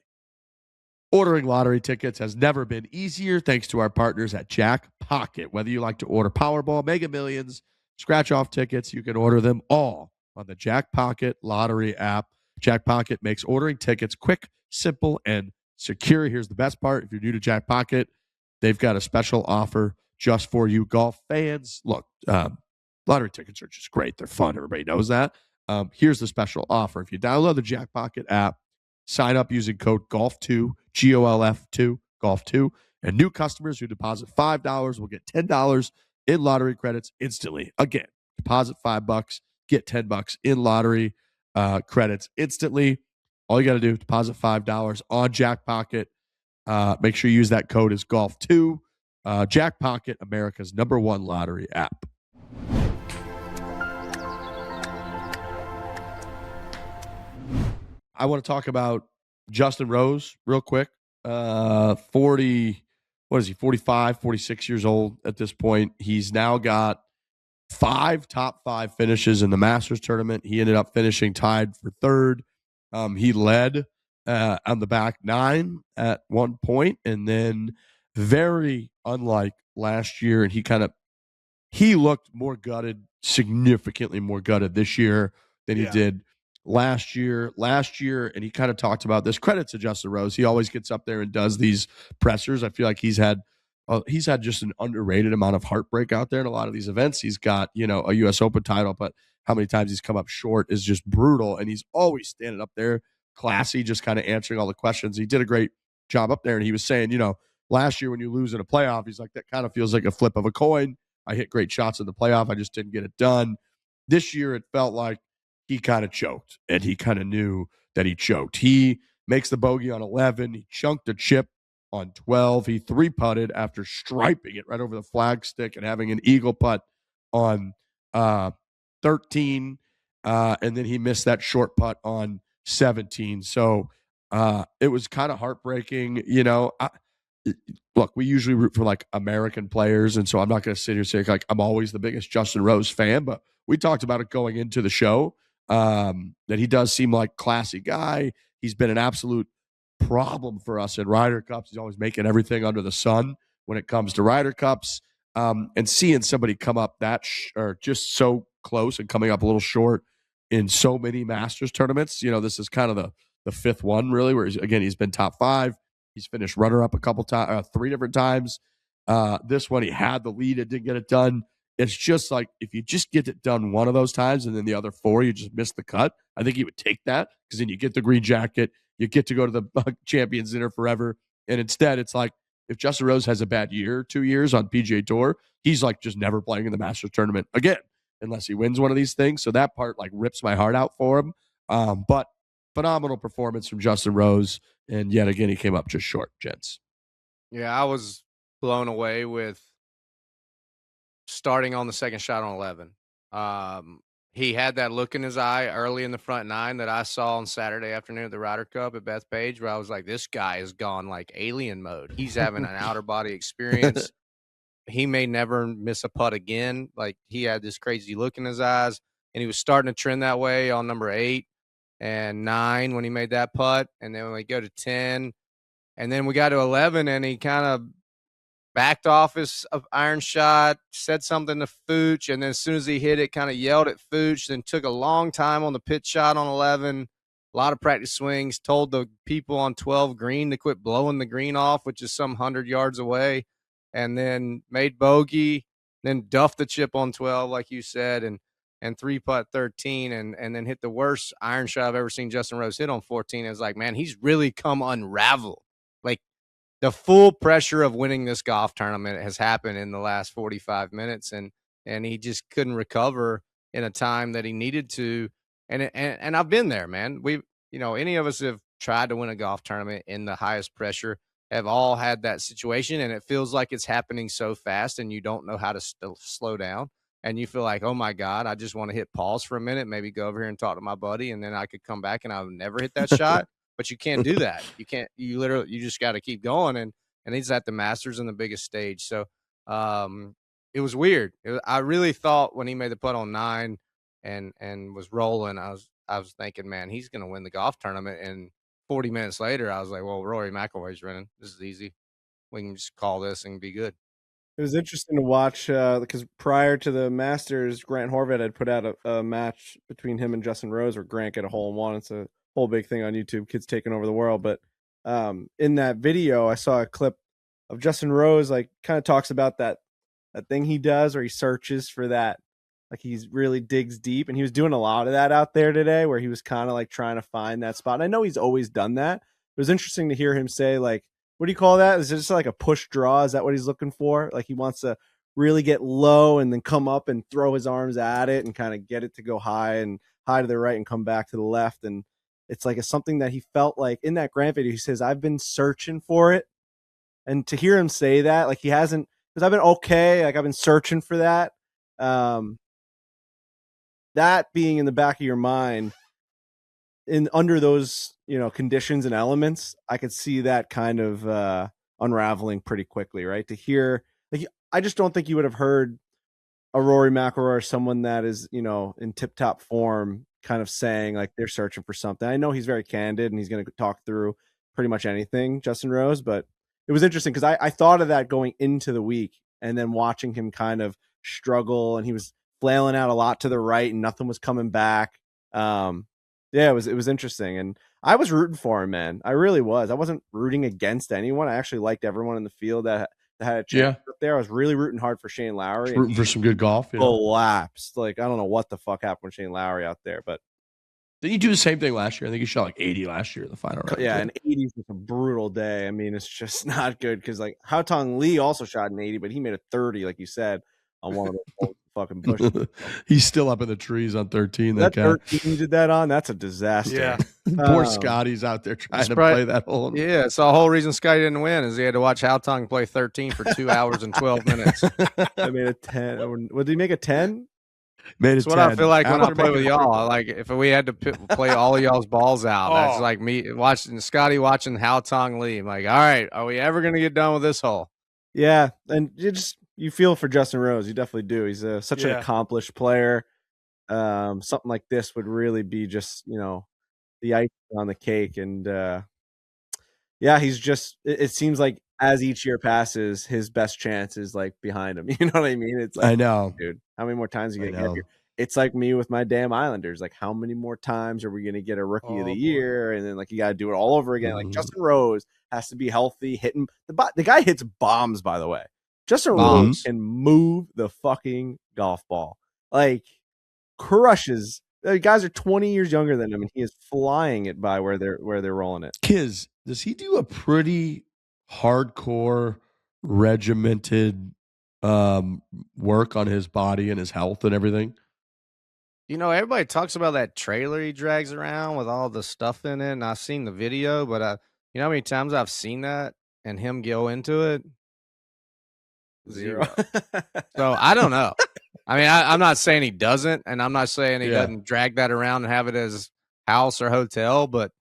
Ordering lottery tickets has never been easier thanks to our partners at Jackpocket. Whether you like to order Powerball, Mega Millions, scratch-off tickets, you can order them all on the Jackpocket lottery app. Jackpocket makes ordering tickets quick, simple, and secure. Here's the best part. If you're new to Jackpocket, they've got a special offer just for you golf fans. Look, lottery tickets are just great. They're fun. Everybody knows that. Here's the special offer. If you download the Jackpocket app, sign up using code GOLF2, GOLF2, GOLF2, and new customers who deposit $5 will get $10 in lottery credits instantly. Again, deposit $5, get $10 in lottery credits instantly. All you got to do, deposit $5 on Jackpocket. Make sure you use that code as GOLF2. Jackpocket, America's #1 lottery app. I want to talk about Justin Rose real quick. 45, 46 years old at this point. He's now got 5 top 5 finishes in the Masters tournament. He ended up finishing tied for third. He led on the back 9 at one point, and then very unlike last year, and he looked more gutted, significantly more gutted this year than he did last year, and he kind of talked about this. Credit to Justin Rose. He always gets up there and does these pressers. I feel like he's had just an underrated amount of heartbreak out there in a lot of these events. He's got, a U.S. Open title, but how many times he's come up short is just brutal. And he's always standing up there, classy, just kind of answering all the questions. He did a great job up there. And he was saying, last year when you lose in a playoff, he's like, that kind of feels like a flip of a coin. I hit great shots in the playoff. I just didn't get it done. This year, it felt like he kind of choked, and he kind of knew that he choked. He makes the bogey on 11. He chunked a chip on 12. He 3-putted after striping it right over the flag stick and having an eagle putt on 13. And then he missed that short putt on 17. So it was kind of heartbreaking. Look, we usually root for like American players, and so I'm not going to sit here and say like I'm always the biggest Justin Rose fan, but we talked about it going into the show, that he does seem like classy guy. He's been an absolute problem for us in Ryder Cups. He's always making everything under the sun when it comes to Ryder Cups, and seeing somebody come up or just so close and coming up a little short in so many Masters tournaments. This is kind of the 5th one really, where he's been top 5. He's finished runner-up a couple times, 3 different times. This one, he had the lead and didn't get it done. It's just like, if you just get it done one of those times and then the other 4, you just miss the cut, I think he would take that, because then you get the green jacket, you get to go to the Champions Dinner forever. And instead, it's like, if Justin Rose has a bad year, 2 years on PGA Tour, he's like just never playing in the Masters tournament again, unless he wins one of these things. So that part like rips my heart out for him. But phenomenal performance from Justin Rose. And yet again, he came up just short, gents. Yeah, I was blown away with starting on the second shot on 11. He had that look in his eye early in the front 9 that I saw on Saturday afternoon at the Ryder Cup at Bethpage, where I was like, this guy has gone like alien mode. He's having an outer body experience. He may never miss a putt again. Like, he had this crazy look in his eyes, and he was starting to trend that way on number 8 and 9 when he made that putt. And then when we go to 10, And then we got to 11, and he kind of backed off his iron shot, said something to Fooch, and then as soon as he hit it, kind of yelled at Fooch, then took a long time on the pitch shot on 11, a lot of practice swings, told the people on 12 green to quit blowing the green off, which is some 100 yards away, and then made bogey, then duffed the chip on 12, like you said, and three-putt 13, and then hit the worst iron shot I've ever seen Justin Rose hit on 14. It was like, man, he's really come unraveled. Like, the full pressure of winning this golf tournament has happened in the last 45 minutes, and he just couldn't recover in a time that he needed to. And I've been there, man. Any of us have tried to win a golf tournament in the highest pressure, have all had that situation, and it feels like it's happening so fast, and you don't know how to slow down. And you feel like, oh my God, I just want to hit pause for a minute, maybe go over here and talk to my buddy, and then I could come back and I would never hit that shot. But you can't do that. You can't. You just got to keep going. And he's at the Masters and the biggest stage. So it was weird. I really thought when he made the putt on 9 and was rolling, I was thinking, man, he's going to win the golf tournament. And 40 minutes later, I was like, well, Rory McIlroy's winning. This is easy. We can just call this and be good. It was interesting to watch because prior to the Masters, Grant Horvat had put out a match between him and Justin Rose where Grant got a hole-in-one. It's a whole big thing on YouTube, kids taking over the world. But in that video, I saw a clip of Justin Rose, like, kind of talks about that thing he does where he searches for that, like, he really digs deep, and he was doing a lot of that out there today, where he was kind of like trying to find that spot. And I know he's always done that. It was interesting to hear him say, like, what do you call that? Is it just like a push draw? Is that what he's looking for? Like, he wants to really get low and then come up and throw his arms at it and kind of get it to go high to the right and come back to the left. And it's like it's something that he felt like in that Grant video. He says, I've been searching for it. And to hear him say that, like, he hasn't, because I've been okay. Like, I've been searching for that. That being in the back of your mind under those, conditions and elements, I could see that kind of unraveling pretty quickly, right? To hear, like, I just don't think you would have heard a Rory McIlroy or someone that is, in tip-top form kind of saying, like, they're searching for something. I know he's very candid and he's going to talk through pretty much anything, Justin Rose, but it was interesting because I thought of that going into the week, and then watching him kind of struggle, and he was flailing out a lot to the right and nothing was coming back. Yeah, it was interesting, and I was rooting for him, man. I really was. I wasn't rooting against anyone. I actually liked everyone in the field that had a chance up there. I was really rooting hard for Shane Lowry. Rooting for some good golf. Collapsed. Like, I don't know what the fuck happened with Shane Lowry out there, but did you do the same thing last year? I think you shot like 80 last year in the final round. Yeah, and 80 is just a brutal day. I mean, it's just not good because, like, Haotong Lee also shot an 80, but he made a 30, like you said, on one of those fucking bushes. He's still up in the trees on 13. That 13 you did that on, that's a disaster. Yeah. Poor Scotty's out there trying to play that hole. Yeah, it's the whole reason Scotty didn't win is he had to watch Haotong play 13 for 2 hours and 12 minutes. I made a 10. What did he make, a 10? That's what I feel like when I play with y'all. Like, if we had to play all of y'all's balls out, that's like me watching Scotty watching Haotong Lee. I'm like, all right, are we ever going to get done with this hole? Yeah, and you feel for Justin Rose. You definitely do. He's such an accomplished player. Something like this would really be just, the icing on the cake. And he's just, it seems like as each year passes, his best chance is like behind him. You know what I mean? It's like, I know, dude, how many more times are you going to get here? It's like me with my damn Islanders. Like, how many more times are we going to get a rookie of the year? And then, like, you got to do it all over again. Like, Justin Rose has to be healthy, hitting the guy hits bombs, by the way. Justin Rose can move the fucking golf ball. Like, crushes. The guys are 20 years younger than him, and he is flying it by where they're rolling it. Kiz, does he do a pretty hardcore, regimented work on his body and his health and everything? Everybody talks about that trailer he drags around with all the stuff in it, and I've seen the video, but you know how many times I've seen that and him go into it? Zero. So I don't know. I mean, I'm not saying he doesn't, and I'm not saying he doesn't drag that around and have it as house or hotel, but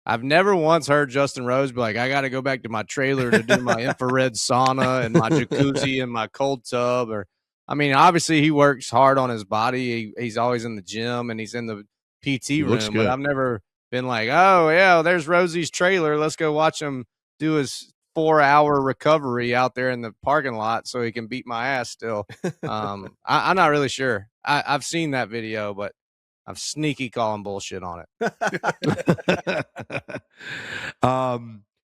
I've never once heard Justin Rose be like, I got to go back to my trailer to do my infrared sauna and my jacuzzi and my cold tub. Or, I mean, obviously he works hard on his body. He's always in the gym and he's in the PT room, but I've never been like, oh, yeah, there's Rosie's trailer. Let's go watch him do his 4-hour recovery out there in the parking lot so he can beat my ass still. I'm not really sure. I've seen that video, but I'm sneaky calling bullshit on it.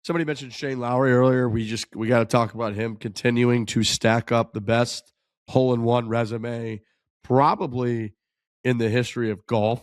Somebody mentioned Shane Lowry earlier. We got to talk about him continuing to stack up the best hole-in-one resume probably in the history of golf.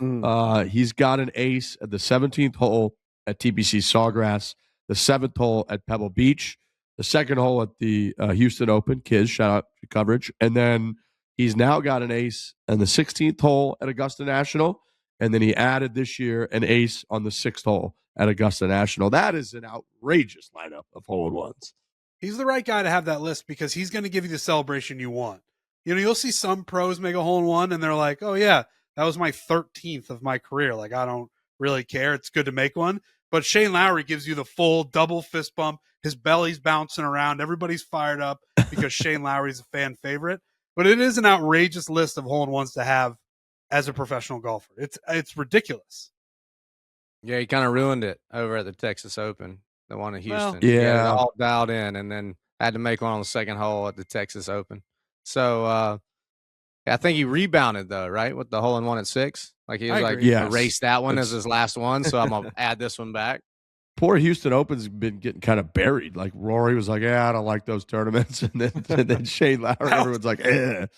He's got an ace at the 17th hole at TPC Sawgrass, the 7th hole at Pebble Beach, the 2nd hole at the Houston Open. Kids, shout out to coverage. And then he's now got an ace on the 16th hole at Augusta National. And then he added this year an ace on the 6th hole at Augusta National. That is an outrageous lineup of hole-in-ones. He's the right guy to have that list because he's going to give you the celebration you want. You know, you'll see some pros make a hole-in-one and they're like, oh, yeah, that was my 13th of my career. Like, I don't really care. It's good to make one. But Shane Lowry gives you the full double fist bump. His belly's bouncing around. Everybody's fired up because Shane Lowry's a fan favorite. But it is an outrageous list of hole-in-ones to have as a professional golfer. It's ridiculous. Yeah, he kind of ruined it over at the Texas Open, the one in Houston. Well, yeah. All dialed in, and then had to make one on the 2nd hole at the Texas Open. So I think he rebounded, though, right, with the hole-in-one at 6? Like, he was like, erase that one as his last one, so I'm going to add this one back. Poor Houston Open's been getting kind of buried. Like, Rory was like, I don't like those tournaments. And then Shane Lowry, everyone's like, ace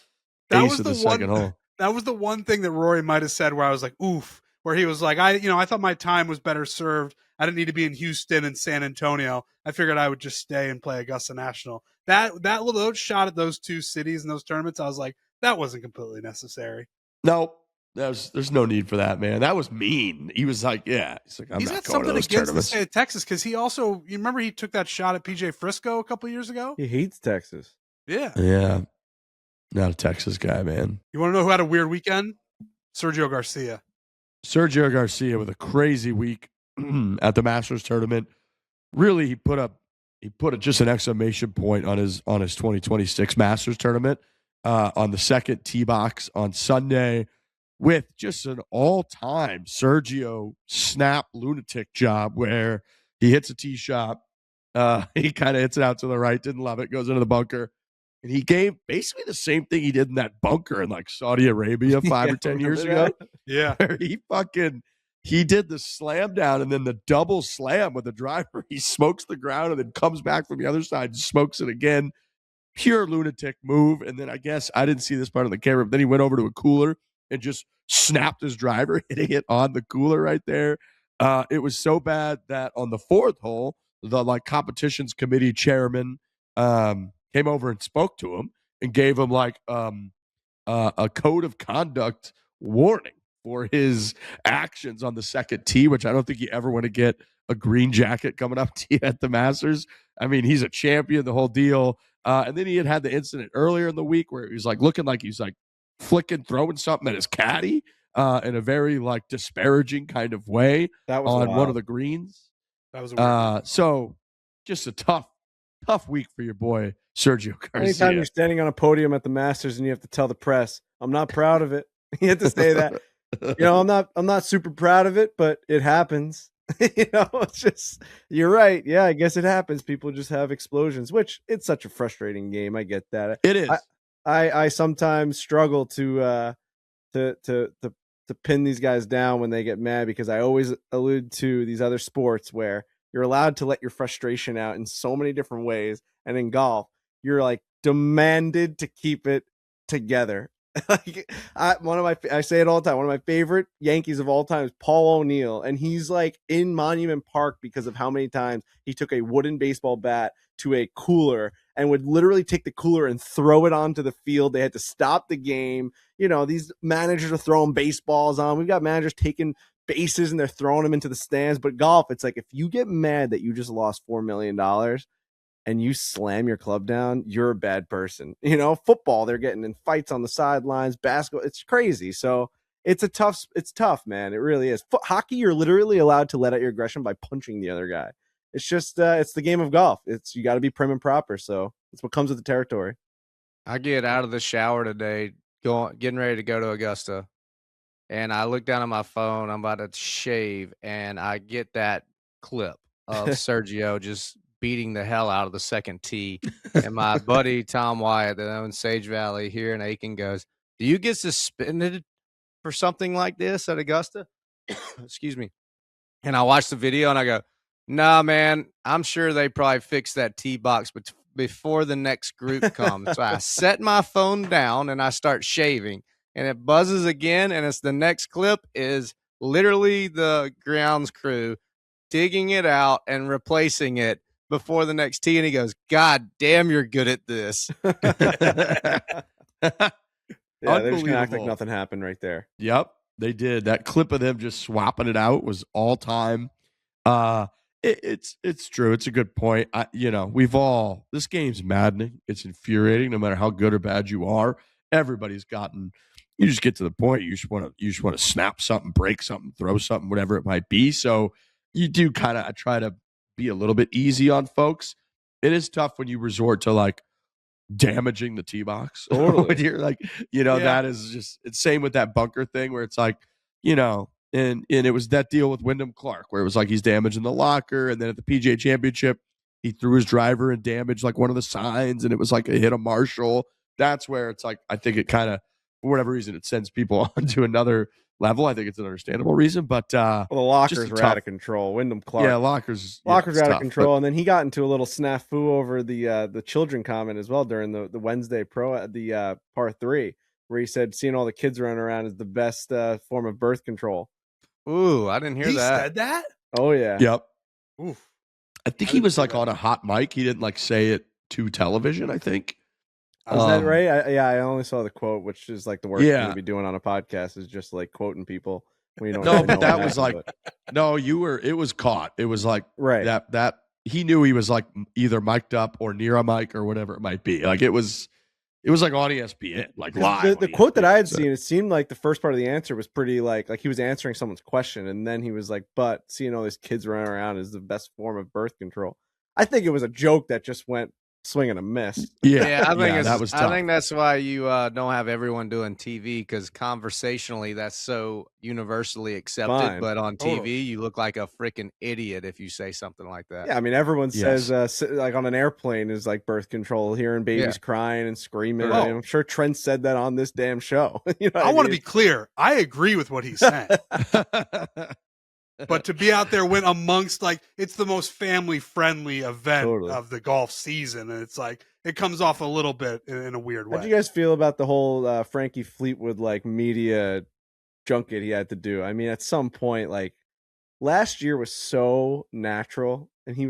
of the 2nd hole. That was the one thing that Rory might have said where I was like, oof, where he was like, I thought my time was better served. I didn't need to be in Houston and San Antonio. I figured I would just stay and play Augusta National. That little shot at those two cities and those tournaments, I was like, that wasn't completely necessary. No, there's no need for that, man. That was mean. He was like, yeah. He's like, I'm not going to those tournaments. The state of Texas because he also, you remember he took that shot at PJ Frisco a couple years ago? He hates Texas. Yeah. Yeah. Not a Texas guy, man. You want to know who had a weird weekend? Sergio Garcia. Sergio Garcia with a crazy week at the Masters tournament. Really, he put just an exclamation point on his 2026 Masters tournament on the 2nd tee box on Sunday with just an all-time Sergio snap lunatic job where he hits a tee shot. He kind of hits it out to the right, didn't love it, goes into the bunker. And he gave basically the same thing he did in that bunker in like Saudi Arabia 5 or 10 years ago. Yeah. Where he did the slam down and then the double slam with the driver. He smokes the ground and then comes back from the other side and smokes it again. Pure lunatic move. And then I guess I didn't see this part on the camera, but then he went over to a cooler and just snapped his driver, hitting it on the cooler right there. It was so bad that on the 4th hole, the like competitions committee chairman came over and spoke to him and gave him like a code of conduct warning for his actions on the 2nd tee, which I don't think you ever want to get a green jacket coming up to you at the Masters. I mean, he's a champion, the whole deal. And then he had the incident earlier in the week where he was like looking like he's like throwing something at his caddy in a very like disparaging kind of way on wild. One of the greens. That was a so just a tough week for your boy Sergio Garcia. Anytime you're standing on a podium at the Masters and you have to tell the press, I'm not proud of it. You have to say that. I'm not super proud of it, but it happens. It's just, you're right. Yeah, I guess it happens. People just have explosions, which it's such a frustrating game. I get that. It is. I sometimes struggle to pin these guys down when they get mad because I always allude to these other sports where you're allowed to let your frustration out in so many different ways. And in golf, you're like demanded to keep it together. Like I say it all the time. One of my favorite Yankees of all time is Paul O'Neill, and he's like in Monument Park because of how many times he took a wooden baseball bat to a cooler and would literally take the cooler and throw it onto the field. They had to stop the game. These managers are throwing baseballs on. We've got managers taking bases and they're throwing them into the stands. But golf, it's like if you get mad that you just lost $4 million and you slam your club down, you're a bad person. Football, they're getting in fights on the sidelines. Basketball, it's crazy. So it's tough, man. It really is. Hockey, you're literally allowed to let out your aggression by punching the other guy. It's just, it's the game of golf. You got to be prim and proper. So it's what comes with the territory. I get out of the shower today, getting ready to go to Augusta, and I look down at my phone. I'm about to shave, and I get that clip of Sergio just beating the hell out of the second tee. And my buddy Tom Wyatt that owns Sage Valley here in Aiken goes, "Do you get suspended for something like this at Augusta?" Excuse me. And I watched the video and I go, "Nah, man, I'm sure they probably fixed that tee box before the next group comes." So I set my phone down and I start shaving, and it buzzes again, and it's the next clip is literally the grounds crew digging it out and replacing it before the next tee. And he goes, "God damn, you're good at this." Yeah, they're just gonna act like nothing happened right there. Yep, they did. That clip of them just swapping it out was all time. It's true. It's a good point. This game's maddening. It's infuriating. No matter how good or bad you are, everybody's gotten. You just get to the point. You just want to snap something, break something, throw something, whatever it might be. So you do kind of try to be a little bit easy on folks. It is tough when you resort to like damaging the tee box. Totally. When you're like, that is just, it's same with that bunker thing where it's like, and it was that deal with Wyndham Clark where it was like he's damaging the locker, and then at the PGA Championship he threw his driver and damaged like one of the signs, and it was like a hit of Marshall. That's where it's like, I think it kind of, for whatever reason, it sends people on to another level. I think it's an understandable reason, but the lockers were out of control. Wyndham Clark, lockers were out of control, and then he got into a little snafu over the children comment as well during the Wednesday Pro the par 3, where he said seeing all the kids running around is the best form of birth control. Ooh, I didn't hear that. He said that? Oh yeah. Yep. Oof. I think he was like on a hot mic. He didn't like say it to television, I think. Is that right? I only saw the quote, which is like the worst thing to be doing on a podcast is just like quoting people when you don't. No, but that was like, no, it was caught. It was like that he knew he was like either mic'd up or near a mic or whatever it might be. Like it was like on ESPN, like live. The quote that I had seen, it seemed like the first part of the answer was pretty like he was answering someone's question, and then he was like, "But seeing all these kids running around is the best form of birth control." I think it was a joke that just went swing and a miss. Yeah, I think that was tough. I think that's why you don't have everyone doing TV, because conversationally that's so universally accepted. Fine. But on TV, you look like a freaking idiot if you say something like that. Yeah, I mean, everyone says like on an airplane is like birth control, hearing babies crying and screaming. I mean, I'm sure Trent said that on this damn show. I want to be clear. I agree with what he said. But to be out there when amongst like it's the most family friendly event of the golf season, and it's like it comes off a little bit in a weird way. How do you guys feel about the whole Frankie Fleetwood like media junket he had to do? I mean, at some point, like last year was so natural, and he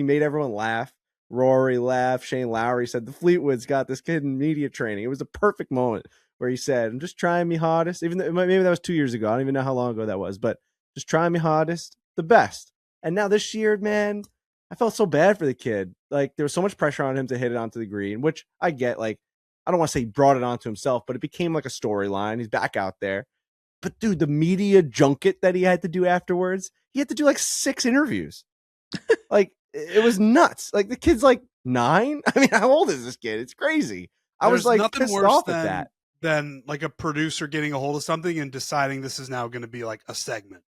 made everyone laugh. Rory laughed. Shane Lowry said the Fleetwood's got this kid in media training. It was a perfect moment where he said, "I'm just trying me hardest." Even though, maybe that was 2 years ago. I don't even know how long ago that was, but. Just trying me hardest, the best. And now this year, man, I felt so bad for the kid. Like there was so much pressure on him to hit it onto the green, which I get. Like I don't want to say he brought it onto himself, but it became like a storyline. He's back out there. But dude, the media junket that he had to do afterwards, he had to do like 6 interviews. Like it was nuts. Like the kid's like 9. I mean, how old is this kid? It's crazy. I was like pissed off at that. Than like a producer getting a hold of something and deciding this is now going to be like a segment.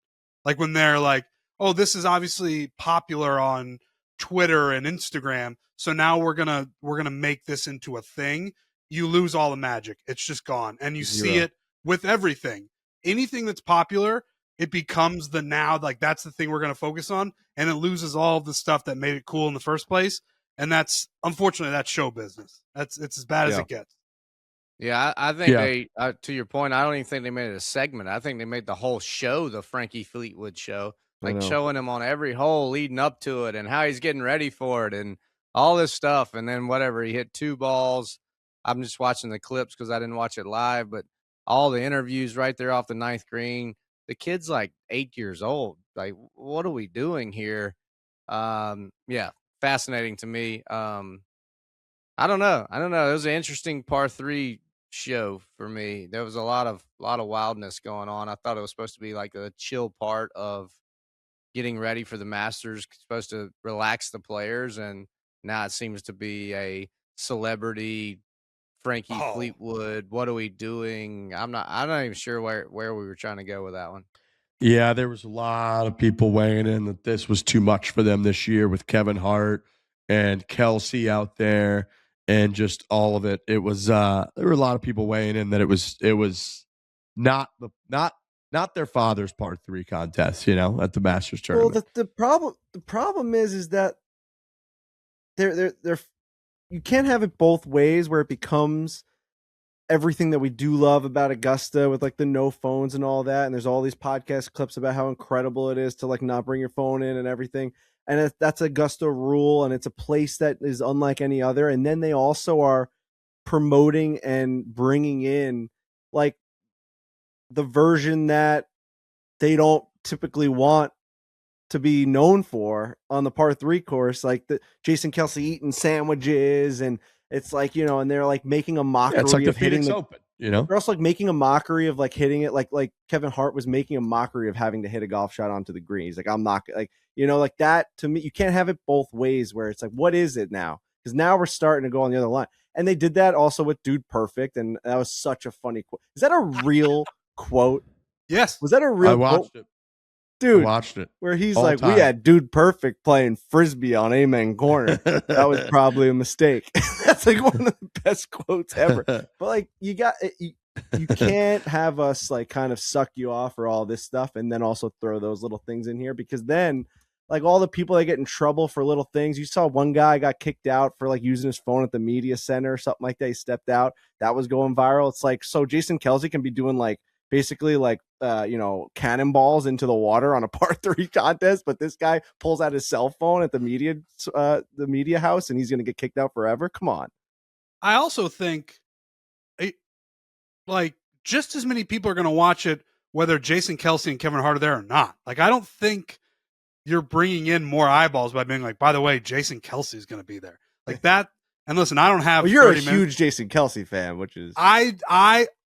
Like when they're like, oh, this is obviously popular on Twitter and Instagram, so now we're gonna make this into a thing. You lose all the magic. It's just gone. And you see it with everything. Anything that's popular, it becomes the now, like that's the thing we're gonna focus on, and it loses all of the stuff that made it cool in the first place. And that's unfortunately that's show business. It's as bad as it gets. Yeah, I think they, to your point, I don't even think they made it a segment. I think they made the whole show the Frankie Fleetwood show, like showing him on every hole leading up to it and how he's getting ready for it and all this stuff. And then whatever, he hit 2 balls. I'm just watching the clips because I didn't watch it live, but all the interviews right there off the 9th green. The kid's like 8 years old. Like, what are we doing here? Yeah, fascinating to me. I don't know. It was an interesting par 3 show for me. There was a lot of wildness going on. I thought it was supposed to be like a chill part of getting ready for the Masters, supposed to relax the players, and now it seems to be a celebrity Frankie Fleetwood. What are we doing? I'm not even sure where we were trying to go with that one. Yeah, there was a lot of people weighing in that this was too much for them this year with Kevin Hart and Kelsey out there and just all of it. It was there were a lot of people weighing in that it was not their father's par 3 contest, at the Masters tournament. Well, the problem is that they're you can't have it both ways where it becomes everything that we do love about Augusta with like the no phones and all that. And there's all these podcast clips about how incredible it is to like not bring your phone in and everything. And that's Augusta rule. And it's a place that is unlike any other. And then they also are promoting and bringing in like the version that they don't typically want to be known for on the par 3 course, like the Jason Kelsey eating sandwiches, and it's like, and they're like making a mockery it's like of the hitting Phoenix Open, They're also like making a mockery of like hitting it, like Kevin Hart was making a mockery of having to hit a golf shot onto the green. He's like, I'm not like, like that. To me, you can't have it both ways where it's like, what is it now? Because now we're starting to go on the other line. And they did that also with Dude Perfect, and that was such a funny quote. Is that a real quote? Yes. Was that a real quote? I watched it. Dude, I watched it. Where he's all like, time. We had Dude Perfect playing Frisbee on Amen Corner. That was probably a mistake. That's like one of the best quotes ever. But like, you can't have us like kind of suck you off for all this stuff and then also throw those little things in here, because then like all the people that get in trouble for little things. You saw one guy got kicked out for like using his phone at the media center or something like that. He stepped out. That was going viral. It's like, so Jason Kelsey can be doing like basically like cannonballs into the water on a par 3 contest, but this guy pulls out his cell phone at the media house and he's going to get kicked out forever. Come on. I also think like just as many people are going to watch it whether Jason Kelsey and Kevin Hart are there or not. Like, I don't think you're bringing in more eyeballs by being like, by the way, Jason Kelsey is going to be there like that. And listen, I don't have. Well, you're a huge Jason Kelsey fan, which is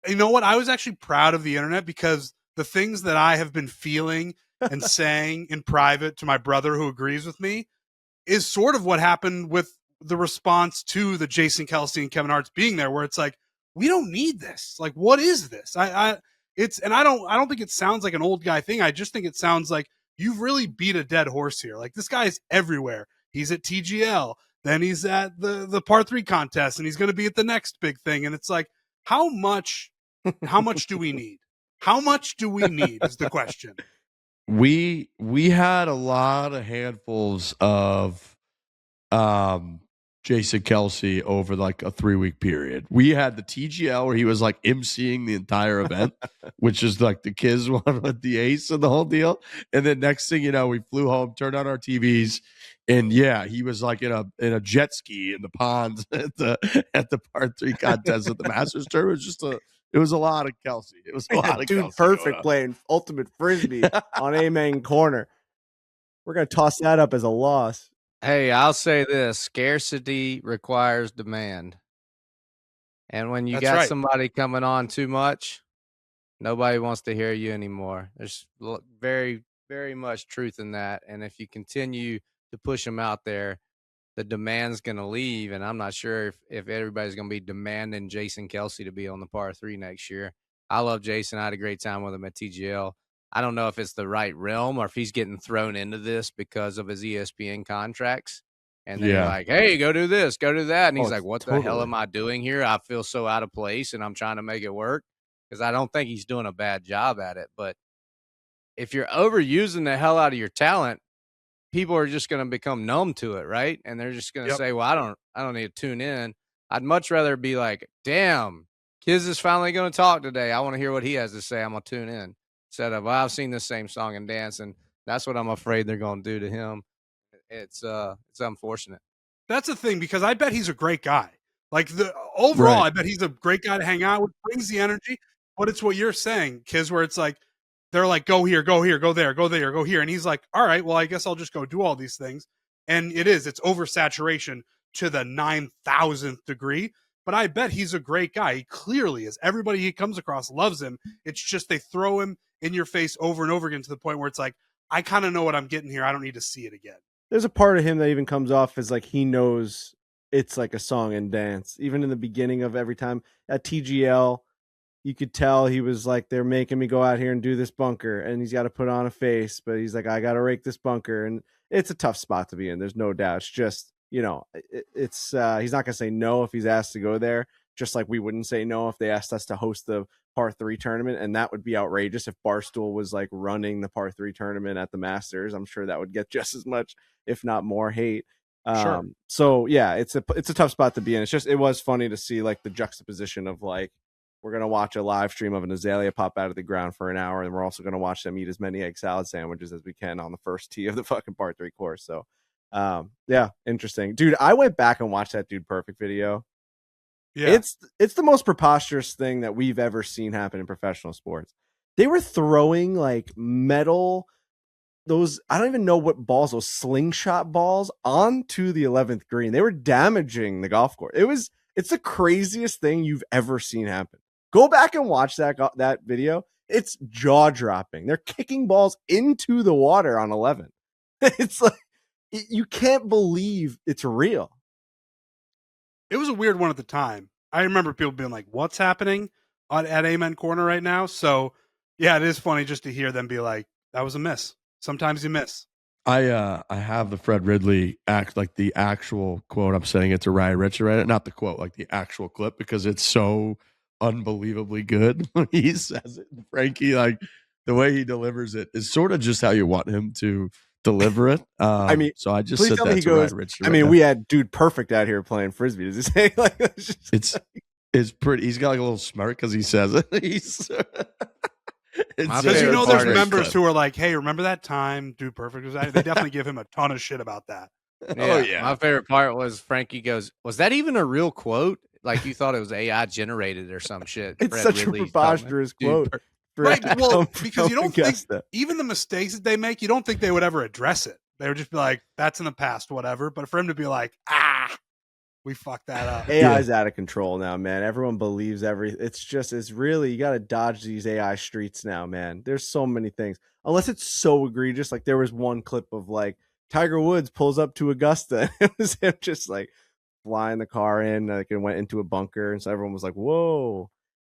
you know what? I was actually proud of the internet because the things that I have been feeling and saying in private to my brother who agrees with me is sort of what happened with the response to the Jason Kelsey and Kevin Hart's being there, where it's like, we don't need this. Like, what is this? I don't think it sounds like an old guy thing. I just think it sounds like you've really beat a dead horse here. Like, this guy's everywhere. He's at TGL. Then he's at the par 3 contest, and he's going to be at the next big thing. And it's like, how much do we need? How much do we need is the question. We had a lot of handfuls of Jason Kelsey over like a 3-week period. We had the TGL where he was like emceeing the entire event, which is like the kids one with the ace and the whole deal. And then next thing you know, we flew home, turned on our TVs, and yeah, he was like in a jet ski in the ponds at the par 3 contest at the Masters Tour. It was a lot of Kelsey. It was a lot of Dude Kelsey Perfect playing ultimate Frisbee on Amen Corner. We're gonna toss that up as a loss. Hey, I'll say this: scarcity requires demand, and when you got somebody coming on too much, nobody wants to hear you anymore. There's very, very much truth in that, and if you continue to push them out there, the demand's going to leave, and I'm not sure if everybody's going to be demanding Jason Kelsey to be on the par 3 next year. I love Jason. I had a great time with him at TGL. I don't know if it's the right realm or if he's getting thrown into this because of his ESPN contracts. And they're like, hey, go do this, go do that. And he's like, what the hell am I doing here? I feel so out of place, and I'm trying to make it work, because I don't think he's doing a bad job at it. But if you're overusing the hell out of your talent, people are just going to become numb to it, right? And they're just going to say, well, I don't need to tune in. I'd much rather be like, damn, Kiz is finally going to talk today. I want to hear what he has to say. I'm going to tune in. Instead of, well, I've seen this same song and dance, and that's what I'm afraid they're going to do to him. It's unfortunate. That's the thing, because I bet he's a great guy. Like, overall, I bet he's a great guy to hang out with, brings the energy. But it's what you're saying, Kiz, where it's like, they're like, go here, go here, go there, go there, go here. And he's like, all right, well, I guess I'll just go do all these things. And it's oversaturation to the 9,000th degree. But I bet he's a great guy. He clearly is. Everybody he comes across loves him. It's just they throw him in your face over and over again to the point where it's like, I kind of know what I'm getting here. I don't need to see it again. There's a part of him that even comes off as like he knows it's like a song and dance. Even in the beginning of every time at TGL, you could tell he was like, they're making me go out here and do this bunker, and he's got to put on a face, but he's like, I got to rake this bunker. And it's a tough spot to be in. There's no doubt. It's just you know, it's he's not going to say no if he's asked to go there. Just like we wouldn't say no if they asked us to host the par 3 tournament, and that would be outrageous if Barstool was like running the par 3 tournament at the Masters. I'm sure that would get just as much, if not more, hate. Sure. So yeah, it's a tough spot to be in. It's just, it was funny to see like the juxtaposition of like, we're going to watch a live stream of an azalea pop out of the ground for an hour, and we're also going to watch them eat as many egg salad sandwiches as we can on the first tee of the fucking par 3 course. So yeah, interesting. Dude, I went back and watched that Dude Perfect video. Yeah. It's the most preposterous thing that we've ever seen happen in professional sports. They were throwing like metal, those, I don't even know what balls, those slingshot balls onto the 11th green. They were damaging the golf course. It's the craziest thing you've ever seen happen. Go back and watch that video. It's jaw dropping. They're kicking balls into the water on 11. It's like, you can't believe it's real. It was a weird one at the time. I remember people being like, what's happening at Amen Corner right now? So yeah, it is funny just to hear them be like, that was a miss. Sometimes you miss. I have the Fred Ridley like the actual quote. I'm saying it to Ryan Richard, right? Not the quote, like the actual clip, because it's so unbelievably good when he says it. Frankie, like the way he delivers it is sort of just how you want him to deliver it. I mean, so I just said that to Ryan Richard. I mean, we had Dude Perfect out here playing frisbee. Does he say like it's pretty? He's got like a little smirk because he says it. Because you know there's members who are like, hey, remember that time Dude Perfect was at? They definitely give him a ton of shit about that. Oh yeah. My favorite part was Frankie goes, was that even a real quote? Like you thought it was AI generated or some shit. It's Fred such Ridley's a preposterous quote. Right. Well, because you don't think even the mistakes that they make, you don't think they would ever address it. They would just be like, that's in the past, whatever. But for him to be like, we fucked that up. AI's out of control now, man. Everyone believes it's really, you got to dodge these AI streets now, man. There's so many things. Unless it's so egregious. Like there was one clip of like Tiger Woods pulls up to Augusta. It was him just like flying the car in, like it went into a bunker. And so everyone was like, whoa.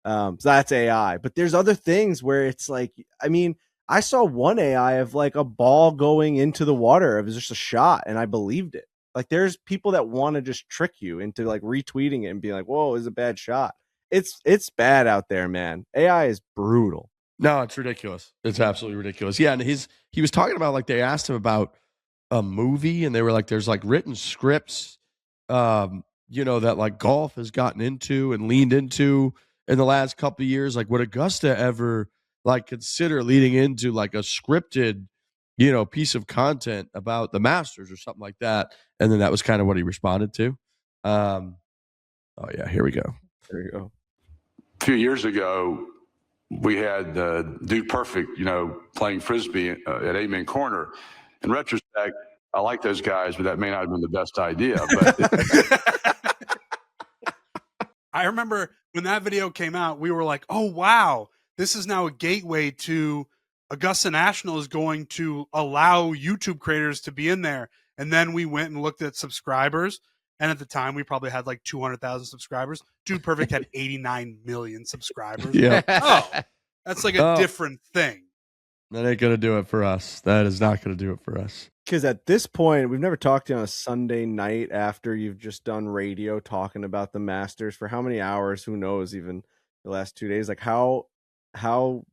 So that's AI. But there's other things where it's like, I mean, I saw one AI of like a ball going into the water. It was just a shot, and I believed it. Like there's people that want to just trick you into like retweeting it and being like, whoa, it's a bad shot. It's bad out there, man. AI is brutal. No, it's ridiculous. It's absolutely ridiculous. Yeah, and he was talking about, like, they asked him about a movie, and they were like, there's like written scripts, that like golf has gotten into and leaned into in the last couple of years. Like, would Augusta ever like consider leading into like a scripted, piece of content about the Masters or something like that? And then that was kind of what he responded to. Oh yeah, here we go. There you go. A few years ago, we had Dude Perfect, playing frisbee at Amen Corner. In retrospect, I like those guys, but that may not have been the best idea. But I remember when that video came out, we were like, oh, wow, this is now a gateway to Augusta National is going to allow YouTube creators to be in there. And then we went and looked at subscribers. And at the time, we probably had like 200,000 subscribers. Dude Perfect had 89 million subscribers. Yeah. Oh, that's like a different thing. That ain't going to do it for us. That is not going to do it for us. Because at this point, we've never talked to you on a Sunday night after you've just done radio talking about the Masters for how many hours? Who knows, even the last 2 days. Like how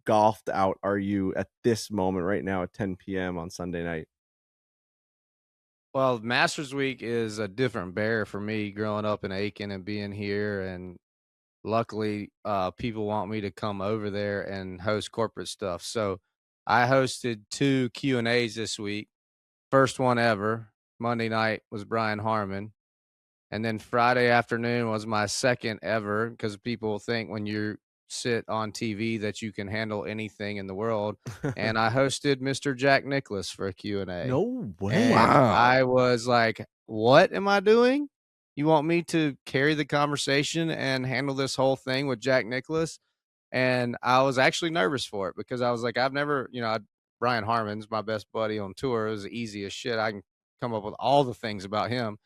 golfed out are you at this moment right now at 10 p.m. on Sunday night? Well, Masters Week is a different bear for me growing up in Aiken and being here. And luckily, people want me to come over there and host corporate stuff. So I hosted 2 Q&As this week. First one ever. Monday night was Brian Harmon. And then Friday afternoon was my second ever, because people think when you sit on TV that you can handle anything in the world. And I hosted Mr. Jack Nicklaus for a Q&A. No way. And I was like, what am I doing? You want me to carry the conversation and handle this whole thing with Jack Nicklaus? And I was actually nervous for it, because I was like, I've never, Brian Harmon's my best buddy on tour. It was the easiest shit. I can come up with all the things about him.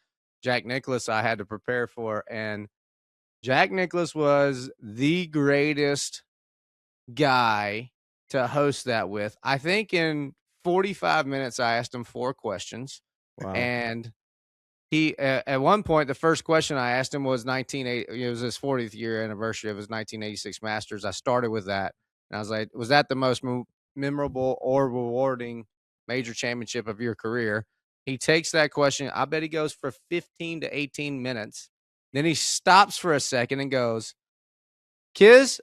Jack Nicklaus I had to prepare for. And Jack Nicklaus was the greatest guy to host that with. I think in 45 minutes, I asked him 4 questions. Wow. And He at one point, the first question I asked him was 1980. It was his 40th year anniversary of his 1986 Masters. I started with that, and I was like, "Was that the most memorable or rewarding major championship of your career?" He takes that question. I bet he goes for 15 to 18 minutes. Then he stops for a second and goes, "Kiz,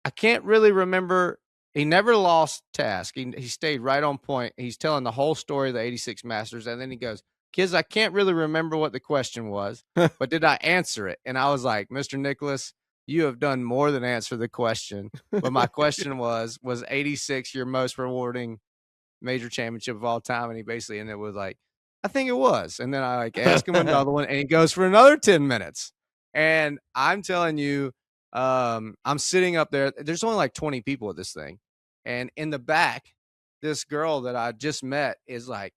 I can't really remember." He never lost task. He stayed right on point. He's telling the whole story of the 86 Masters. And then he goes, "Kids, I can't really remember what the question was, but did I answer it?" And I was like, "Mr. Nicholas, you have done more than answer the question." But my question was 86 your most rewarding major championship of all time? And he basically ended with like, "I think it was." And then I like ask him another one, and he goes for another 10 minutes. And I'm telling you, I'm sitting up there. There's only like 20 people at this thing. And in the back, this girl that I just met is like,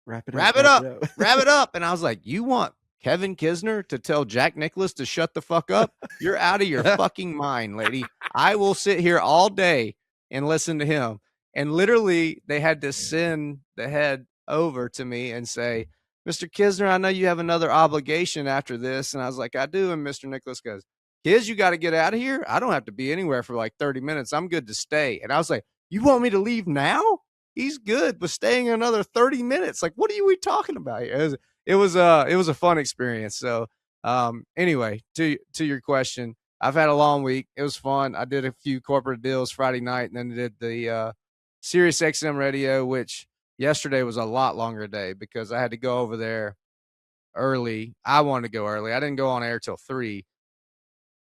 Wrap it "Wrap up. it up, wrap it up." And I was like, "You want Kevin Kisner to tell Jack Nicklaus to shut the fuck up? You're out of your fucking mind, lady. I will sit here all day and listen to him." And literally, they had to send the head over to me and say, "Mr. Kisner, I know you have another obligation after this." And I was like, "I do." And Mr. Nicholas goes, "Kiz, you got to get out of here. I don't have to be anywhere for like 30 minutes. I'm good to stay." And I was like, "You want me to leave now?" He's good, but staying another 30 minutes. Like, what are we talking about here? It was a fun experience. So anyway, to your question, I've had a long week. It was fun. I did a few corporate deals Friday night, and then did the Sirius XM radio, which yesterday was a lot longer day because I had to go over there early. I wanted to go early. I didn't go on air till 3,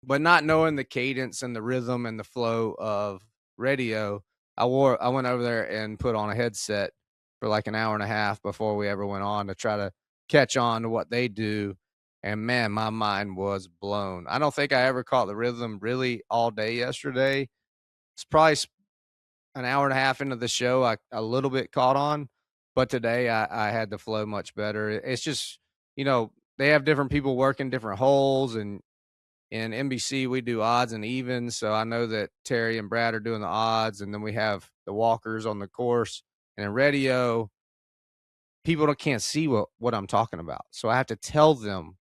but not knowing the cadence and the rhythm and the flow of radio, I went over there and put on a headset for like an hour and a half before we ever went on to try to catch on to what they do. And man, my mind was blown. I don't think I ever caught the rhythm really all day yesterday. It's probably an hour and a half into the show, I a little bit caught on, but today I had the flow much better. It's just, they have different people working different holes, and in NBC, we do odds and evens. So I know that Terry and Brad are doing the odds, and then we have the walkers on the course. And in radio, people can't see what I'm talking about. So I have to tell them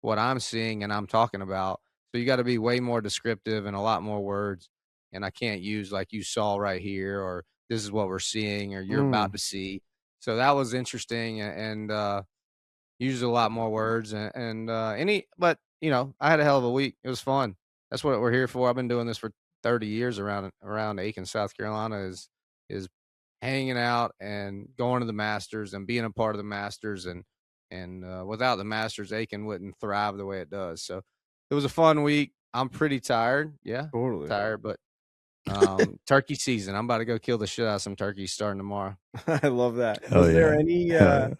what I'm seeing and I'm talking about. So you got to be way more descriptive and a lot more words. And I can't use like "you saw right here" or "this is what we're seeing" or "you're about to see." So that was interesting, and used a lot more words but I had a hell of a week. It was fun. That's what we're here for. I've been doing this for 30 years around Aiken, South Carolina, is hanging out and going to the Masters and being a part of the Masters, and without the Masters, Aiken wouldn't thrive the way it does. So it was a fun week. I'm pretty tired. Yeah, Totally tired, but turkey season. I'm about to go kill the shit out of some turkeys starting tomorrow. I love that. Hell Was there yeah. any Hell yeah.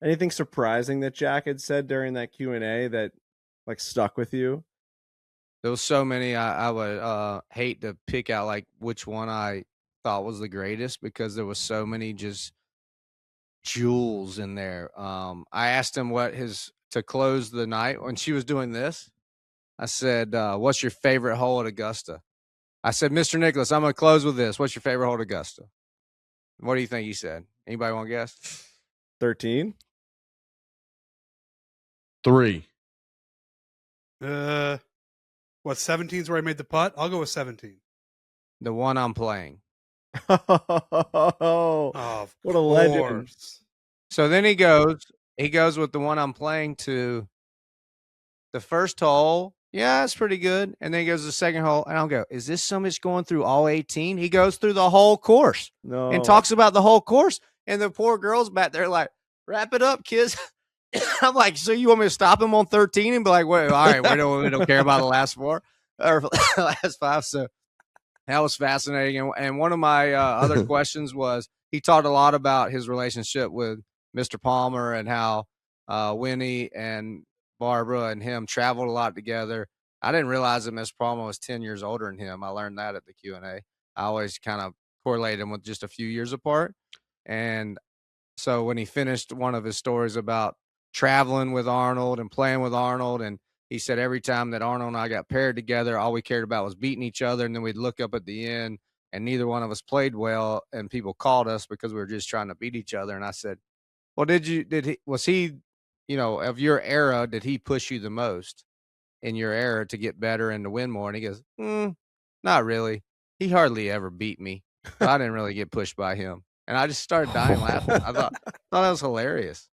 anything surprising that Jack had said during that Q&A that like stuck with you? There was so many. I would hate to pick out like which one I thought was the greatest because there was so many just jewels in there. I asked him to close the night when she was doing this. I said, "What's your favorite hole at Augusta?" I said, "Mr. Nicholas, I'm going to close with this. What's your favorite hole at Augusta?" What do you think he said? Anybody want to guess? 13? 3. What, 17's where I made the putt? I'll go with 17. The one I'm playing. Oh, what a legend. So then he goes with the one I'm playing to the first hole. Yeah, it's pretty good. And then he goes to the second hole, and I'll go, "Is this so much going through all 18? He goes through the whole course and talks about the whole course. And the poor girl's back there like, "Wrap it up, kids." I'm like, "So you want me to stop him on 13 and be like, "Wait, all right, we don't care about the last 4 or last 5." So that was fascinating. And one of my other questions was, he talked a lot about his relationship with Mr. Palmer and how Winnie and Barbara and him traveled a lot together. I didn't realize that Mr. Palmer was 10 years older than him. I learned that at the Q&A. I always kind of correlated him with just a few years apart. And so when he finished one of his stories about traveling with Arnold and playing with Arnold, and he said every time that Arnold and I got paired together, all we cared about was beating each other. And then we'd look up at the end and neither one of us played well. And people called us because we were just trying to beat each other. And I said, Well, was he, of your era, did he push you the most in your era to get better and to win more? And he goes, not really. He hardly ever beat me. So I didn't really get pushed by him. And I just started dying laughing. I thought that was hilarious.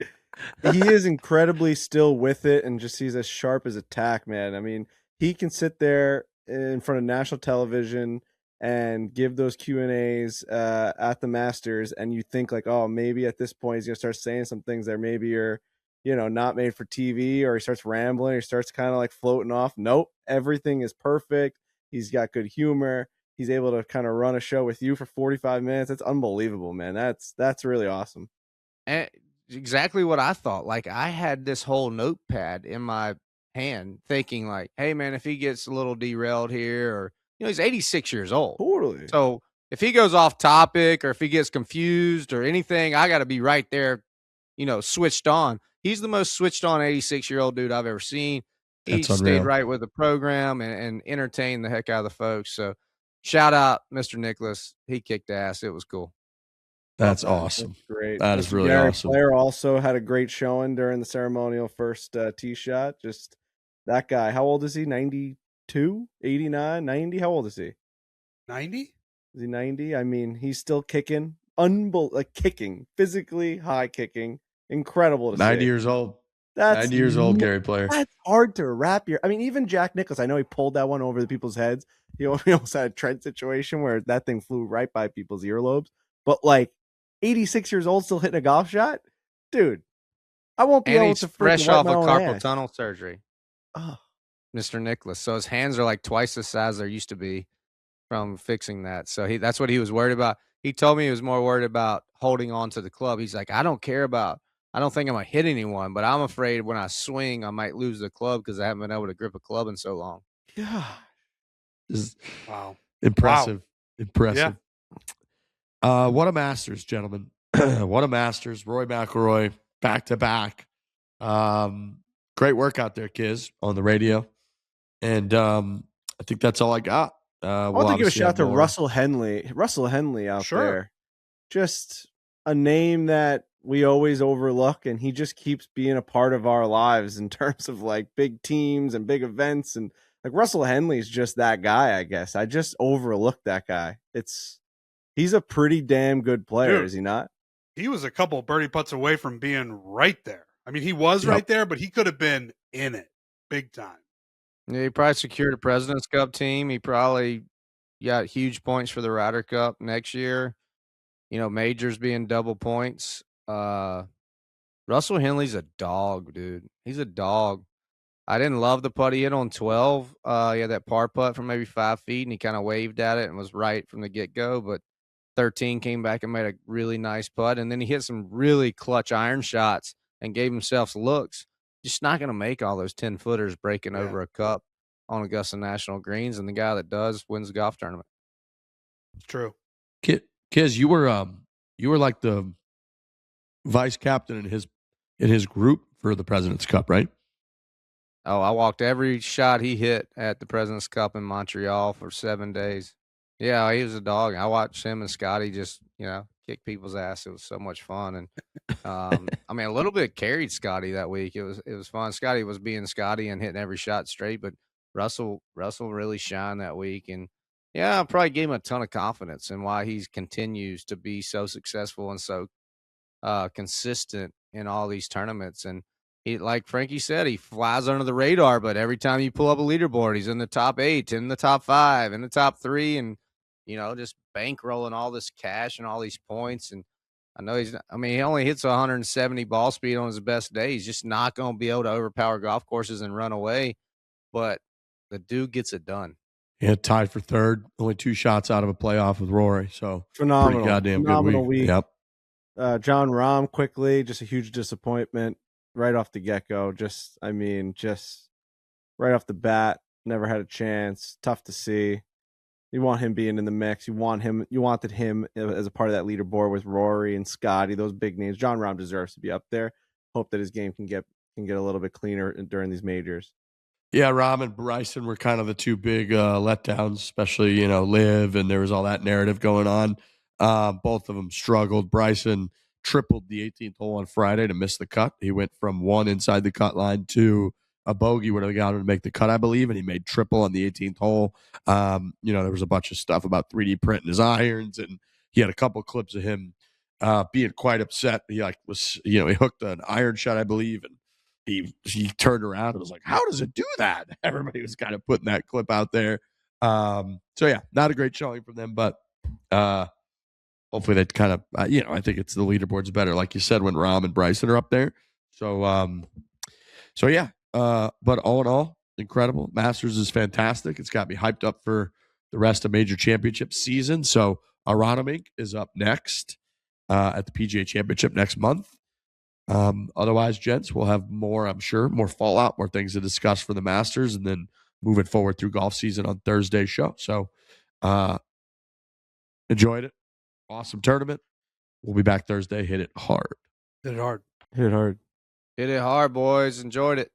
He is incredibly still with it, and just he's as sharp as a tack, man. I mean, he can sit there in front of national television and give those Q&As at the Masters, and you think like, oh, maybe at this point he's gonna start saying some things that maybe are, not made for TV, or he starts rambling, or he starts kind of like floating off. Nope, everything is perfect. He's got good humor. He's able to kind of run a show with you for 45 minutes. That's unbelievable, man. That's really awesome. And exactly what I thought. Like, I had this whole notepad in my hand thinking like, hey man, if he gets a little derailed here, or he's 86 years old. Totally. So if he goes off topic, or if he gets confused or anything, I got to be right there, switched on. He's the most switched on 86-year-old dude I've ever seen. He stayed right with the program and entertained the heck out of the folks. So shout out Mr. Nicholas. He kicked ass. It was cool. That's awesome. That's great. That is really Gary awesome. Player also had a great showing during the ceremonial first tee shot. Just that guy. How old is he? 92, 89, 90? How old is he? 90? Is he 90? I mean, he's still kicking. Kicking. Physically high kicking. Incredible to see. 90 years old. That's 90 years old, Gary Player. That's hard to wrap your. I mean, even Jack Nicklaus. I know he pulled that one over the people's heads. He almost had a Trent situation where that thing flew right by people's earlobes. But like 86 years old, still hitting a golf shot, dude. I won't be and able he's to fresh off of carpal ass. tunnel surgery. Oh. Mr. Nicholas. So his hands are like twice the size there used to be from fixing that. So that's what he was worried about. He told me he was more worried about holding on to the club. He's like, I don't think I'm going to hit anyone, but I'm afraid when I swing, I might lose the club because I haven't been able to grip a club in so long. Yeah. Wow. Impressive. Wow. Impressive. Yeah. What a Masters, gentlemen. What a Masters. Rory McIlroy, back-to-back. Great work out there, Kiz, on the radio. And I think that's all I got. I want to give a shout out to Russell Henley. Russell Henley out there. Just a name that we always overlook, and he just keeps being a part of our lives in terms of like big teams and big events. And like Russell Henley's just that guy, I guess. I just overlooked that guy. He's a pretty damn good player, is he not? He was a couple birdie putts away from being right there. I mean, he was right there, but he could have been in it big time. Yeah, he probably secured a President's Cup team. He probably got huge points for the Ryder Cup next year. Majors being double points. Russell Henley's a dog, dude. He's a dog. I didn't love the putt he hit on 12. He had that par putt from maybe 5 feet, and he kind of waved at it and was right from the get-go. But 13 came back and made a really nice putt, and then he hit some really clutch iron shots and gave himself looks. Just not going to make all those 10-footers breaking over a cup on Augusta National greens, and the guy that does wins the golf tournament. It's true. Kiz, you were like the vice captain in his group for the President's Cup, right? Oh, I walked every shot he hit at the President's Cup in Montreal for 7 days. Yeah, he was a dog. I watched him and Scotty just, kick people's ass. It was so much fun. And I mean, a little bit carried Scotty that week. It was fun. Scotty was being Scotty and hitting every shot straight, but Russell really shined that week. And yeah, I probably gave him a ton of confidence in why he continues to be so successful and so consistent in all these tournaments. And he, like Frankie said, he flies under the radar, but every time you pull up a leaderboard, he's in the top 8, in the top 5, in the top 3, and just bankrolling all this cash and all these points. And I know he only hits 170 ball speed on his best day. He's just not going to be able to overpower golf courses and run away. But the dude gets it done. Yeah, tied for third, only 2 shots out of a playoff with Rory. So phenomenal, pretty goddamn phenomenal good week. Yep. John Rahm quickly, just a huge disappointment right off the get-go. Just right off the bat, never had a chance. Tough to see. You want him being in the mix. You wanted him as a part of that leaderboard with Rory and Scotty, those big names. John Rahm deserves to be up there. Hope that his game can get a little bit cleaner during these majors. Yeah, Rahm and Bryson were kind of the 2 big letdowns, especially, Liv, and there was all that narrative going on. Both of them struggled. Bryson tripled the 18th hole on Friday to miss the cut. He went from 1 inside the cut line to a bogey when he got him to make the cut, I believe, and he made triple on the 18th hole. There was a bunch of stuff about 3D printing his irons, and he had a couple clips of him being quite upset. He he hooked an iron shot, I believe, and he turned around and was like, "How does it do that?" Everybody was kind of putting that clip out there. So yeah, not a great showing from them, but hopefully that kind of I think it's the leaderboard's better, like you said, when Rahm and Bryson are up there. So yeah. But all in all, incredible. Masters is fantastic. It's got me hyped up for the rest of major championship season. So Aronimink is up next at the PGA Championship next month. Otherwise, gents, we'll have more, I'm sure, more fallout, more things to discuss for the Masters, and then moving forward through golf season on Thursday's show. So enjoyed it. Awesome tournament. We'll be back Thursday. Hit it hard. Hit it hard. Hit it hard. Hit it hard, boys. Enjoyed it.